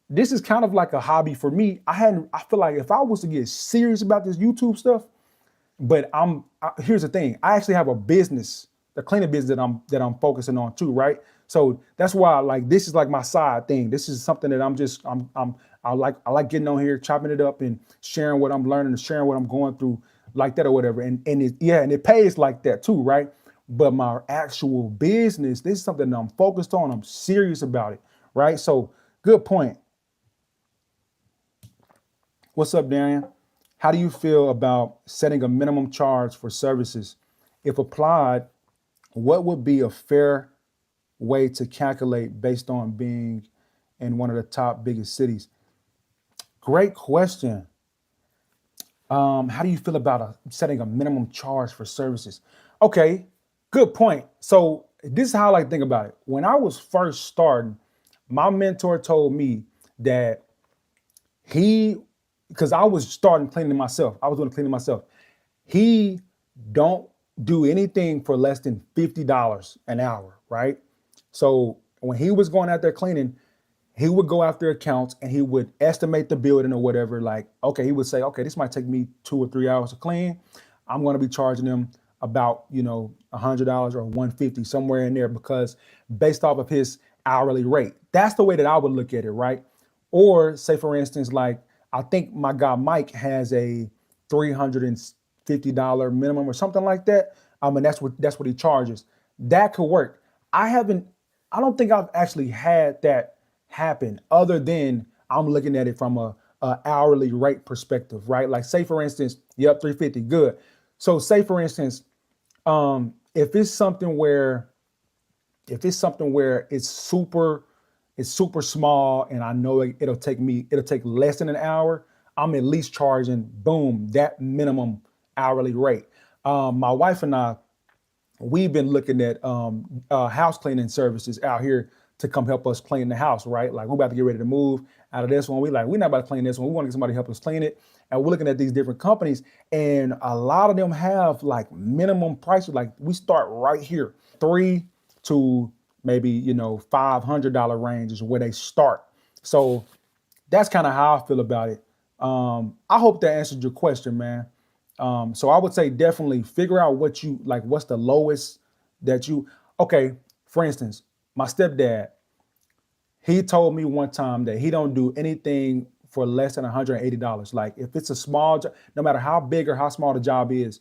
this is kind of like a hobby for me. I feel like if I was to get serious about this YouTube stuff, but here's the thing. I actually have a business, the cleaning business that I'm focusing on too, right? So that's why like this is like my side thing. This is something that I like getting on here, chopping it up and sharing what I'm learning and sharing what I'm going through like that or whatever. And it pays like that too, right? But my actual business, this is something that I'm focused on. I'm serious about it, right? So good point. What's up, Darian? How do you feel about setting a minimum charge for services? If applied, what would be a fair way to calculate based on being in one of the top biggest cities? Great question. How do you feel about setting a minimum charge for services? Okay, good point. So this is how I like to think about it. When I was first starting, my mentor told me that he, because I was starting cleaning myself, I was doing the cleaning myself. He don't do anything for less than $50 an hour, right? So when he was going out there cleaning, he would go after accounts and he would estimate the building or whatever. Like, okay, he would say, okay, this might take me 2 or 3 hours to clean. I'm going to be charging them about, $100 or 150 somewhere in there, because based off of his hourly rate. That's the way that I would look at it, right? Or say, for instance, like I think my guy Mike has a $350 minimum or something like that. And that's what he charges. That could work. I don't think I've actually had that happen, other than I'm looking at it from a hourly rate perspective, right? Like say for instance, yep, 350, good. So say for instance, if it's something where it's super small and I know it'll take less than an hour, I'm at least charging, boom, that minimum hourly rate. My wife and I, we've been looking at house cleaning services out here to come help us clean the house, right? Like we're about to get ready to move out of this one. We're not about to clean this one. We want to get somebody to help us clean it. And we're looking at these different companies, and a lot of them have like minimum prices. Like we start right here, $300 to maybe $500 range is where they start. So that's kind of how I feel about it. I hope that answered your question, man. So I would say definitely figure out what you like. What's the lowest that you? Okay, for instance, my stepdad, he told me one time that he don't do anything for less than $180. Like if it's a small job, no matter how big or how small the job is,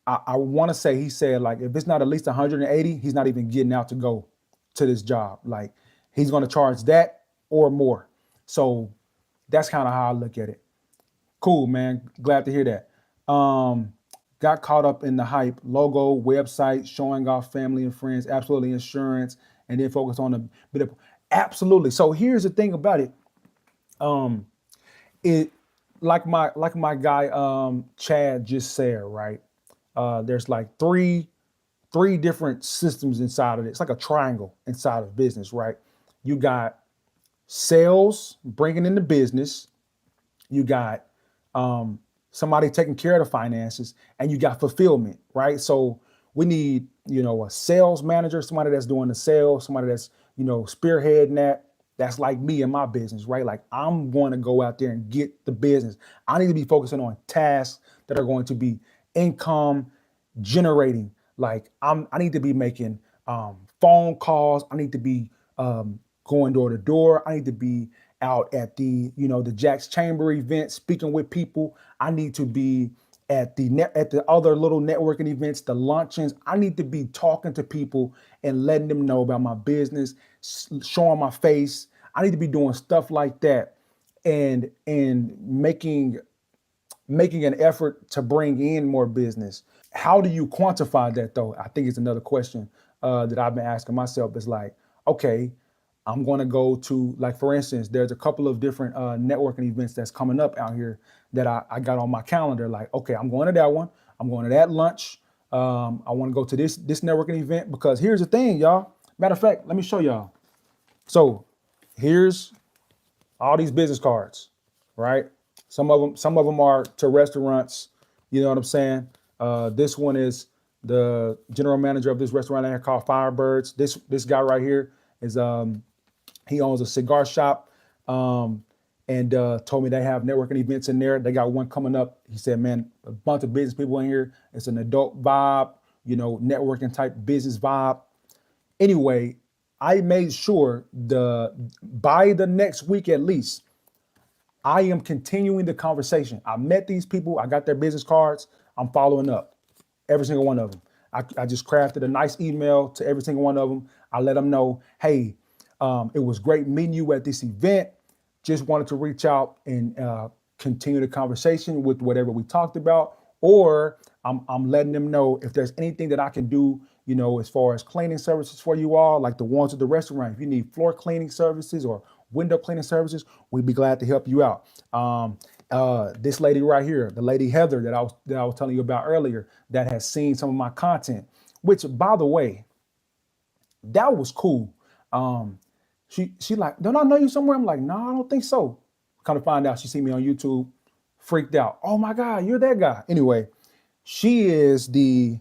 I want to say he said like if it's not at least 180, he's not even getting out to go to this job. Like he's going to charge that or more. So that's kind of how I look at it. Cool, man. Glad to hear that. Got caught up in the hype. Logo, website, showing off family and friends, absolutely insurance, and then focus on a bit of absolutely. So here's the thing about it. It like my guy Chad just said, right? There's like three different systems inside of it. It's like a triangle inside of business, right? You got sales, bringing in the business. You got somebody taking care of the finances, and you got fulfillment, right? So we need, a sales manager, somebody that's doing the sales, somebody that's, spearheading that. That's like me in my business, right? Like I'm going to go out there and get the business. I need to be focusing on tasks that are going to be income generating. Like I need to be making phone calls. I need to be going door to door. I need to be out at the Jack's Chamber event, speaking with people. I need to be at the other little networking events, the luncheons. I need to be talking to people and letting them know about my business, showing my face. I need to be doing stuff like that, and making an effort to bring in more business. How do you quantify that though? I think it's another question that I've been asking myself. It's like, okay, I'm going to go to, like, for instance, there's a couple of different networking events that's coming up out here that I got on my calendar. Like, okay, I'm going to that one. I'm going to that lunch. I want to go to this networking event, because here's the thing, y'all. Matter of fact, let me show y'all. So here's all these business cards, right? Some of them are to restaurants. You know what I'm saying? This one is the general manager of this restaurant here called Firebirds. This guy right here is he owns a cigar shop. and told me they have networking events in there. They got one coming up. He said, man, a bunch of business people in here. It's an adult vibe, networking type business vibe. Anyway, I made sure by the next week at least, I am continuing the conversation. I met these people. I got their business cards. I'm following up, every single one of them. I just crafted a nice email to every single one of them. I let them know, hey, it was great meeting you at this event. Just wanted to reach out and continue the conversation with whatever we talked about. Or I'm letting them know if there's anything that I can do, as far as cleaning services for you all, like the ones at the restaurant. If you need floor cleaning services or window cleaning services, we'd be glad to help you out. This lady right here, the lady Heather that I was telling you about earlier, that has seen some of my content, which, by the way, that was cool. She like, don't I know you somewhere? I'm like, no, I don't think so. Kind of find out she see me on YouTube, freaked out. Oh my God, you're that guy. Anyway, she is the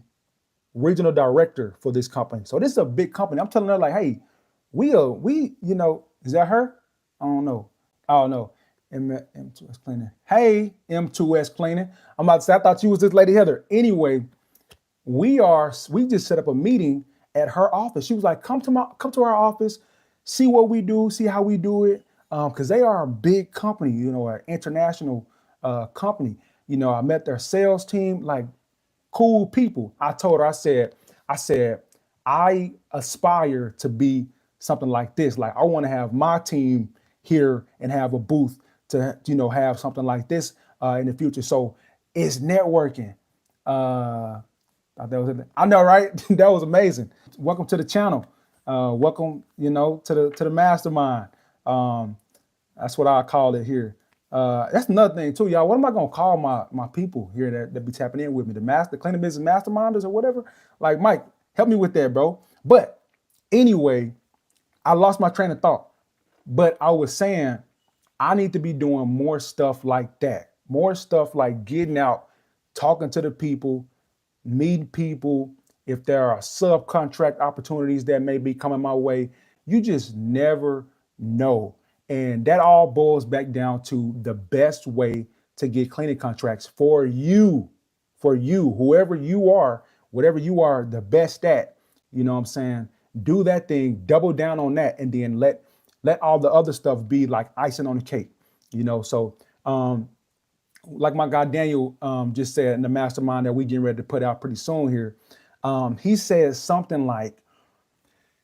regional director for this company. So this is a big company. I'm telling her like, hey, is that her? I don't know. M2S Cleaning. Hey, M2S Cleaning. I'm about to say, I thought you was this lady Heather. Anyway, we just set up a meeting at her office. She was like, come to our office, see what we do, see how we do it. Because they are a big company, an international company. I met their sales team, like cool people. I told her, I said, I aspire to be something like this. Like I want to have my team here and have a booth to, have something like this in the future. So it's networking. I know, right? That was amazing. Welcome to the channel. Welcome, to the mastermind. That's what I call it here. That's another thing too, y'all. What am I gonna call my people here that be tapping in with me? The cleaning business masterminders or whatever? Like, Mike, help me with that, bro. But anyway, I lost my train of thought. But I was saying I need to be doing more stuff like that. More stuff like getting out, talking to the people, meeting people. If there are subcontract opportunities that may be coming my way, you just never know. And that all boils back down to the best way to get cleaning contracts for you, whoever you are, whatever you are the best at, you know what I'm saying? Do that thing, double down on that, and then let all the other stuff be like icing on the cake, So like my guy Daniel just said in the mastermind that we getting ready to put out pretty soon here, he says something like,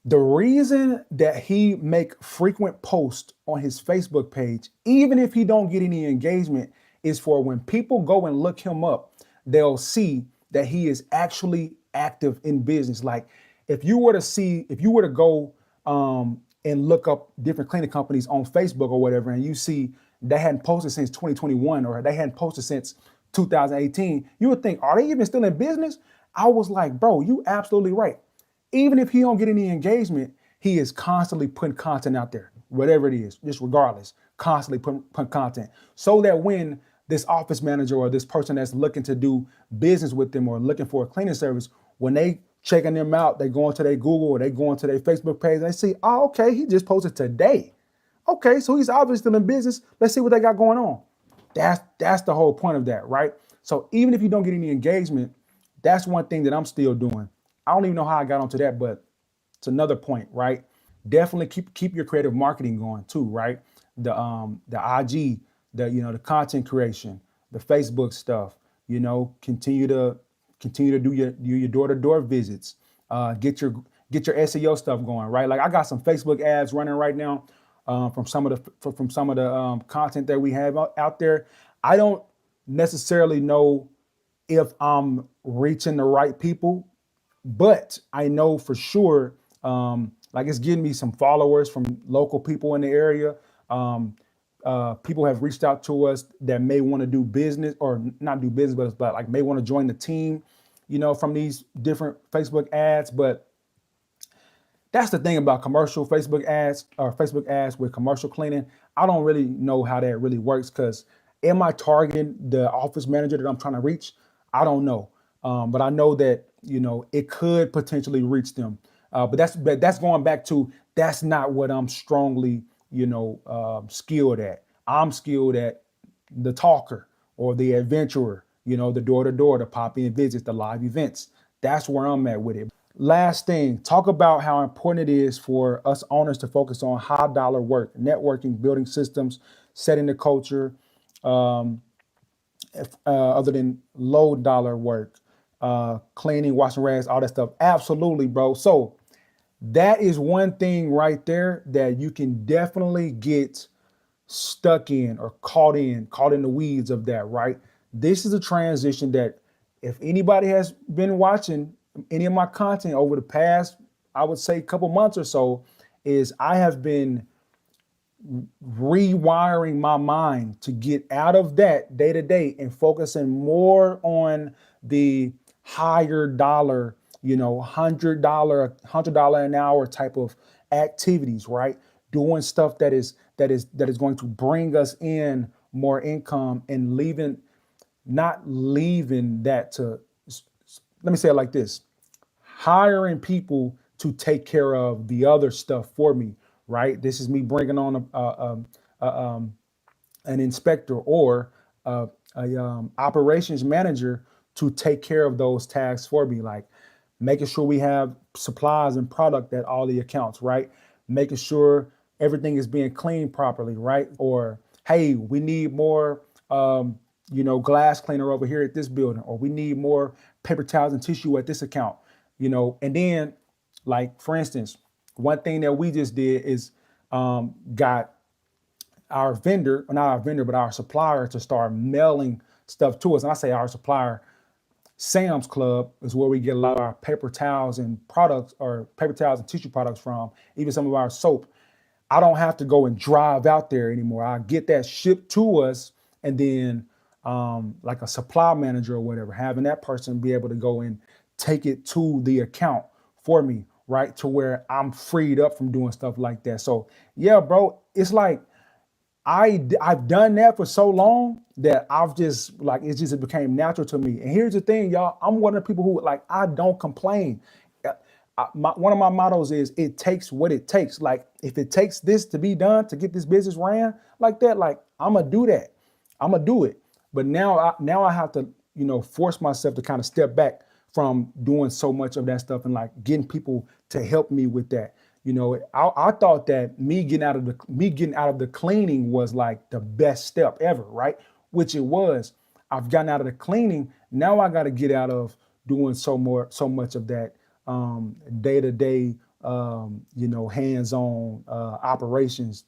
the reason that he make frequent posts on his Facebook page, even if he don't get any engagement, is for when people go and look him up, they'll see that he is actually active in business. Like if you were to go and look up different cleaning companies on Facebook or whatever, and you see they hadn't posted since 2021 or they hadn't posted since 2018, you would think, are they even still in business? I was like, bro, you absolutely right. Even if he don't get any engagement, he is constantly putting content out there, whatever it is, just regardless, constantly putting content, so that when this office manager or this person that's looking to do business with them or looking for a cleaning service, when they checking them out, they go into their Google or they go into their Facebook page and they see, oh, okay, he just posted today. Okay, so he's obviously still in business. Let's see what they got going on. That's the whole point of that, right? So even if you don't get any engagement, that's one thing that I'm still doing. I don't even know how I got onto that, but it's another point, right? Definitely keep your creative marketing going too, right? The IG, the content creation, the Facebook stuff, continue to do your door-to-door visits, get your SEO stuff going, right? Like I got some Facebook ads running right now from some of the content that we have out there. I don't necessarily know if I'm reaching the right people, but I know for sure, like it's getting me some followers from local people in the area. People have reached out to us that may want to do business or not do business, but like may want to join the team, from these different Facebook ads. But that's the thing about commercial Facebook ads or Facebook ads with commercial cleaning. I don't really know how that really works because am I targeting the office manager that I'm trying to reach? I don't know. But I know that, it could potentially reach them. But that's going back to, that's not what I'm strongly skilled at. I'm skilled at the talker or the adventurer, the door to door, the pop in visits, the live events. That's where I'm at with it. Last thing, talk about how important it is for us owners to focus on high dollar work, networking, building systems, setting the culture, other than low dollar work, cleaning, washing rags, all that stuff. Absolutely, bro. So that is one thing right there that you can definitely get stuck in or caught in the weeds of that, right? This is a transition that if anybody has been watching any of my content over the past, I would say couple months or so, is I have been rewiring my mind to get out of that day to day and focusing more on the higher dollar, $100 an hour type of activities, right? Doing stuff that is going to bring us in more income and not leaving that to, let me say it like this, hiring people to take care of the other stuff for me, right? This is me bringing on an inspector or a operations manager to take care of those tasks for me, like making sure we have supplies and product at all the accounts, right? Making sure everything is being cleaned properly, right? Or, hey, we need more, glass cleaner over here at this building, or we need more paper towels and tissue at this account, and then, like, for instance, one thing that we just did is got our vendor, or not our vendor, but our supplier to start mailing stuff to us. And I say our supplier, Sam's Club is where we get a lot of our paper towels and products, or paper towels and tissue products from, even some of our soap. I don't have to go and drive out there anymore. I get that shipped to us, and then like a supply manager or whatever, having that person be able to go and take it to the account for me, right? To where I'm freed up from doing stuff like that. So yeah, bro, it's like I've done that for so long that I've just, like, it became natural to me. And here's the thing, y'all, I'm one of the people who, like, I don't complain. One of my mottos is it takes what it takes. Like, if it takes this to be done to get this business ran like that, like, I'm gonna do that. I'm gonna do it. But now I have to, force myself to kind of step back from doing so much of that stuff and, like, getting people to help me with that. I thought that me getting out of the cleaning was like the best step ever, right? Which it was. I've gotten out of the cleaning. Now I got to get out of doing so much of that day-to-day, hands-on operations,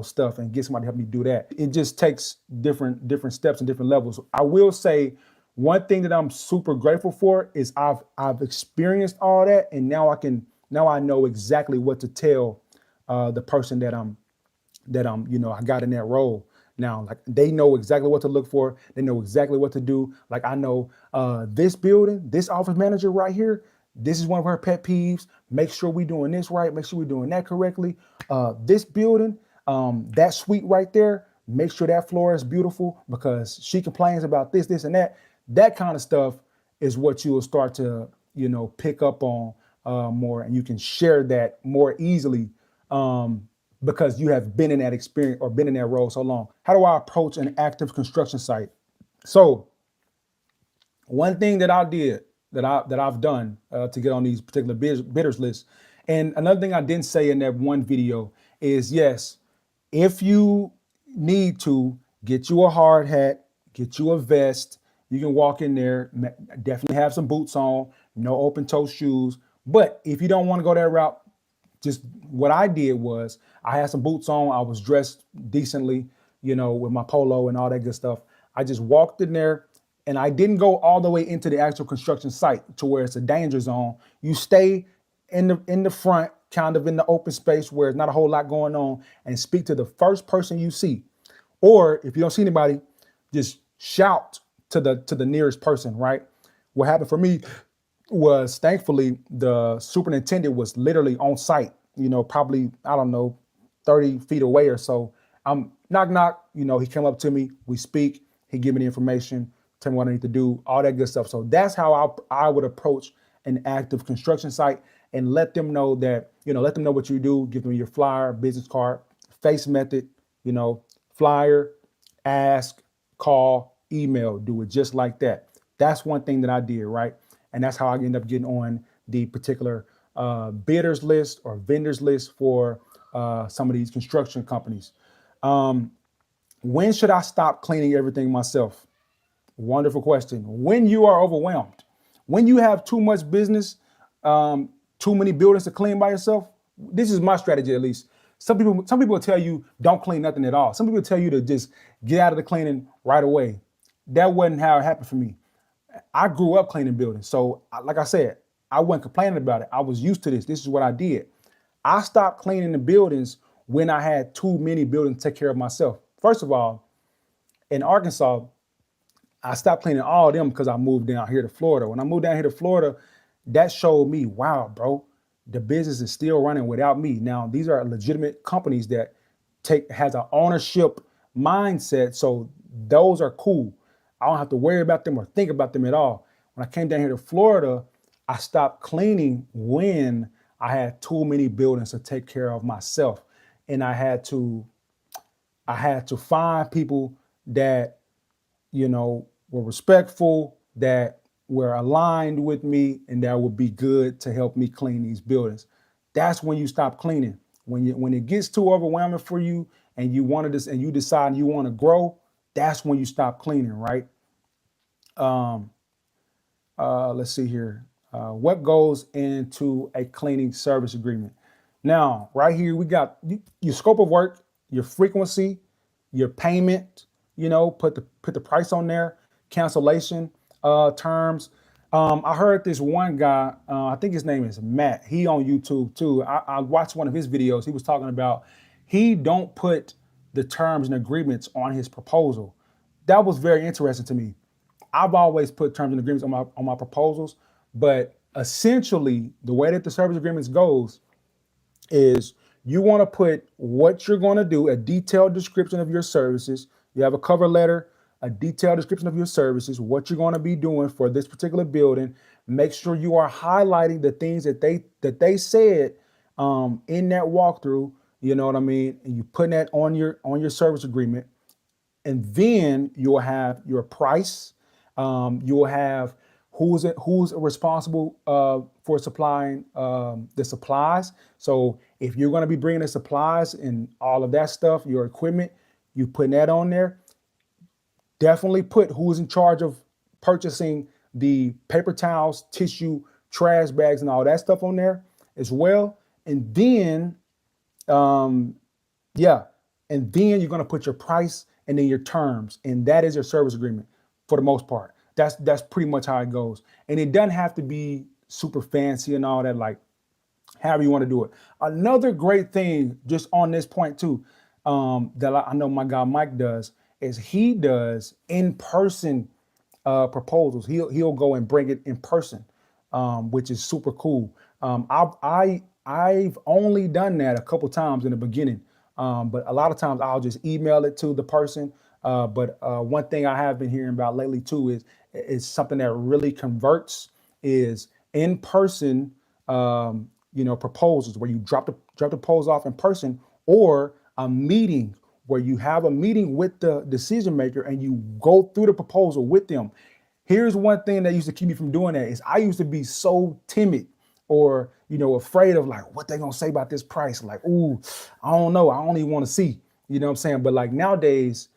stuff, and get somebody to help me do that. It just takes different steps and different levels. I will say one thing that I'm super grateful for is I've experienced all that, and now I know exactly what to tell the person that I got in that role. Now, like, they know exactly what to look for. They know exactly what to do. Like, I know this building, this office manager right here, this is one of her pet peeves. Make sure we're doing this right. Make sure we're doing that correctly. This building, that suite right there, make sure that floor is beautiful because she complains about this, and that. That kind of stuff is what you will start to, pick up on more, and you can share that more easily because you have been in that experience or been in that role so long. How do I approach an active construction site? So one thing that I did that I've done to get on these particular bidders lists, and another thing I didn't say in that one video is, yes, if you need to, get you a hard hat, get you a vest. You can walk in there, definitely have some boots on, no open toe shoes. But if you don't want to go that route, just what I did was I had some boots on. I was dressed decently, with my polo and all that good stuff. I just walked in there, and I didn't go all the way into the actual construction site to where it's a danger zone. You stay in the front, kind of in the open space where there's not a whole lot going on, and speak to the first person you see. Or if you don't see anybody, just shout to the nearest person, right? What happened for me was, thankfully, the superintendent was literally on site, probably, I don't know, 30 feet away or so. I'm knock, knock, he came up to me, we speak, he give me the information, tell me what I need to do, all that good stuff. So that's how I would approach an active construction site. and let them know that, let them know what you do. Give them your flyer, business card, F.A.C.E method, flyer, ask, call, email. Do it just like that. That's one thing that I did, right? And that's how I ended up getting on the particular bidders list or vendors list for some of these construction companies. When should I stop cleaning everything myself? Wonderful question. When you are overwhelmed, when you have too much business, too many buildings to clean by yourself. This is my strategy, at least. Some people will tell you don't clean nothing at all. Some people tell you to just get out of the cleaning right away. That wasn't how it happened for me. I grew up cleaning buildings, so like I said, I wasn't complaining about it. I was used to this. This is what I did. I stopped cleaning the buildings when I had too many buildings to take care of myself. First of all, in Arkansas, I stopped cleaning all of them because I moved down here to Florida. When I moved down here to Florida, that showed me, wow, bro, the business is still running without me. Now, these are legitimate companies that has an ownership mindset, so those are cool. I don't have to worry about them or think about them at all. When I came down here to Florida, I stopped cleaning when I had too many buildings to take care of myself, and I had to find people that were respectful, that were aligned with me, and that would be good to help me clean these buildings. That's when you stop cleaning. When it gets too overwhelming for you and you want to and you decide you want to grow, that's when you stop cleaning, right? Let's see here. What goes into a cleaning service agreement? Now, right here, we got your scope of work, your frequency, your payment, put the price on there, cancellation terms. I heard this one guy, I think his name is Matt. He on YouTube too. I watched one of his videos. He was talking about he don't put the terms and agreements on his proposal. That was very interesting to me. I've always put terms and agreements on my proposals, but essentially the way that the service agreements goes is you want to put what you're going to do, a detailed description of your services. You have a cover letter, a detailed description of your services, what you're going to be doing for this particular building. Make sure you are highlighting the things that they said in that walkthrough. You know what I mean? And you putting that on your service agreement, and then you'll have your price. You'll have who's responsible for supplying the supplies. So if you're going to be bringing the supplies and all of that stuff, your equipment, you putting that on there. Definitely put who's in charge of purchasing the paper towels, tissue, trash bags, and all that stuff on there as well. And then, and then you're going to put your price and then your terms, and that is your service agreement for the most part. That's pretty much how it goes. And it doesn't have to be super fancy and all that, like however you want to do it. Another great thing just on this point too, that I know my guy Mike does, is he does in-person proposals. He'll go and bring it in person, which is super cool. I've only done that a couple times in the beginning, but a lot of times I'll just email it to the person. But one thing I have been hearing about lately too is something that really converts is in-person, proposals where you drop the proposal off in person, or a meeting where you have a meeting with the decision maker and you go through the proposal with them. Here's one thing that used to keep me from doing that is I used to be so timid or, afraid of like what they're going to say about this price. Like, ooh, I don't know. I don't even want to see, you know what I'm saying? But like nowadays,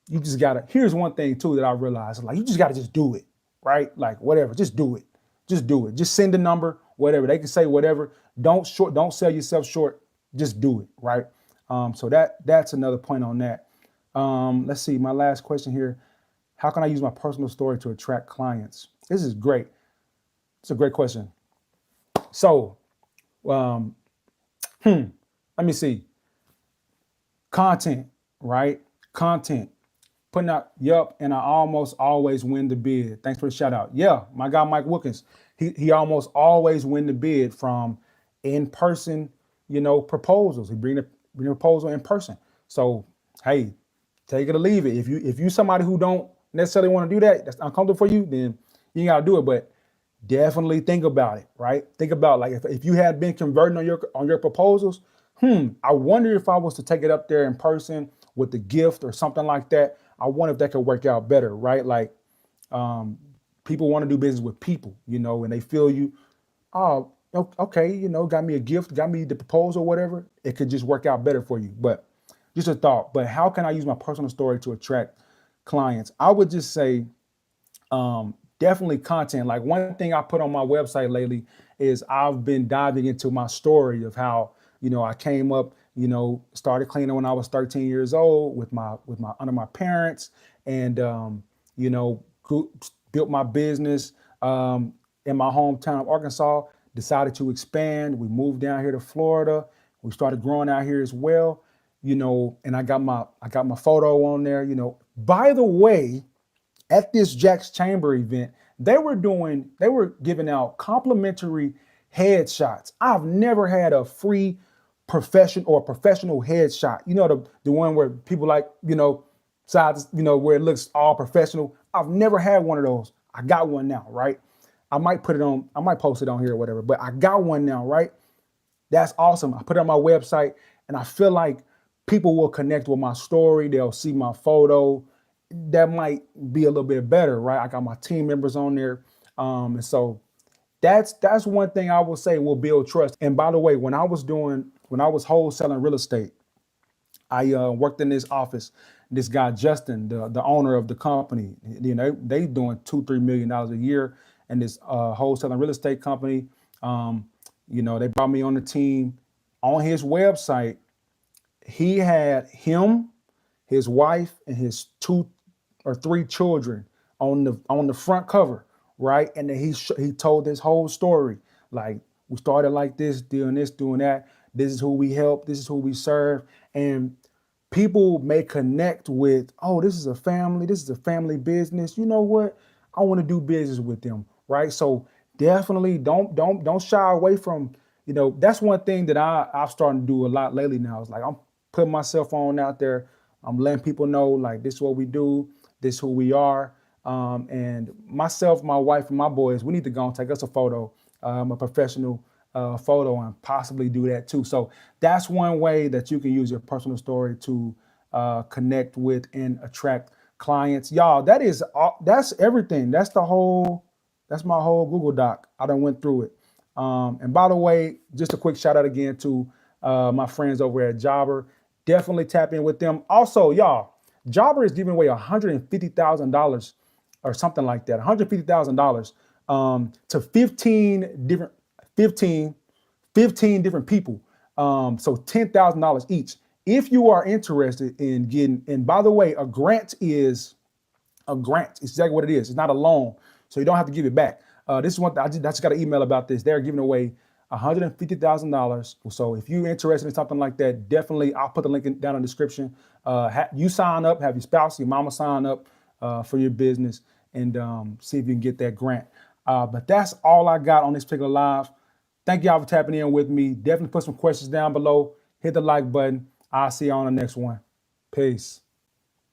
you just gotta, here's one thing too that I realized, like you just gotta just do it, right? Like whatever, just do it. Just do it. Just send a number, whatever. They can say whatever. Don't sell yourself short. Just do it, right? So that's another point on that. Let's see, my last question here. How can I use my personal story to attract clients? This is great. It's a great question. So, let me see. Content, right? Content. Putting out, and I almost always win the bid. Thanks for the shout out. Yeah, my guy Mike Wilkins, he almost always win the bid from in-person, proposals. He bring the proposal in person. So hey, take it or leave it. If you somebody who don't necessarily want to do that, that's uncomfortable for you, then you ain't gotta do it. But definitely think about it, right? Think about like if you had been converting on your proposals, I wonder if I was to take it up there in person with the gift or something like that. I wonder if that could work out better, right? Like um, people want to do business with people, and they feel you. Oh, okay, got me a gift, got me the proposal, whatever. It could just work out better for you. But just a thought. But how can I use my personal story to attract clients? I would just say definitely content. Like one thing I put on my website lately is I've been diving into my story of how I came up, started cleaning when I was 13 years old with my under my parents, and you know built my business in my hometown of Arkansas. Decided to expand. We moved down here to Florida. We started growing out here as well. And I got my photo on there. By the way, at this Jack's Chamber event, they were giving out complimentary headshots. I've never had a free professional headshot. The one where people like, sides, where it looks all professional. I've never had one of those. I got one now, right? I might post it on here or whatever, but I got one now, right? That's awesome. I put it on my website, and I feel like people will connect with my story. They'll see my photo. That might be a little bit better, right? I got my team members on there, and so that's one thing I will say will build trust. And by the way, when I was wholesaling real estate, I worked in this office. This guy Justin, the owner of the company, they doing $2-3 million a year, and this wholesaling real estate company. They brought me on the team. On his website, he had him, his wife, and his 2 or 3 children on the front cover, right? And then he told this whole story, like we started like this, doing this, doing that. This is who we help. This is who we serve, and people may connect with, oh, this is a family. This is a family business. You know what? I want to do business with them, right? So definitely don't shy away from. That's one thing that I've started to do a lot lately now. It's like I'm putting myself on out there. I'm letting people know like this is what we do, this is who we are. And myself, my wife, and my boys, we need to go and take us a photo, a professional photo, and possibly do that too. So that's one way that you can use your personal story to connect with and attract clients. Y'all, that's everything. That's my whole Google Doc. I done went through it. And by the way, just a quick shout out again to my friends over at Jobber. Definitely tap in with them. Also, y'all, Jobber is giving away $150,000 or something like that, $150,000 to 15 different people. So $10,000 each. If you are interested in getting, and by the way, a grant is a grant. It's exactly what it is. It's not a loan, so you don't have to give it back. This is one I just got an email about this. They're giving away $150,000. So if you're interested in something like that, definitely I'll put the link down in the description. You sign up, have your spouse, your mama sign up for your business, and see if you can get that grant. But that's all I got on this particular live. Thank y'all for tapping in with me. Definitely put some questions down below. Hit the like button. I'll see you on the next one. Peace.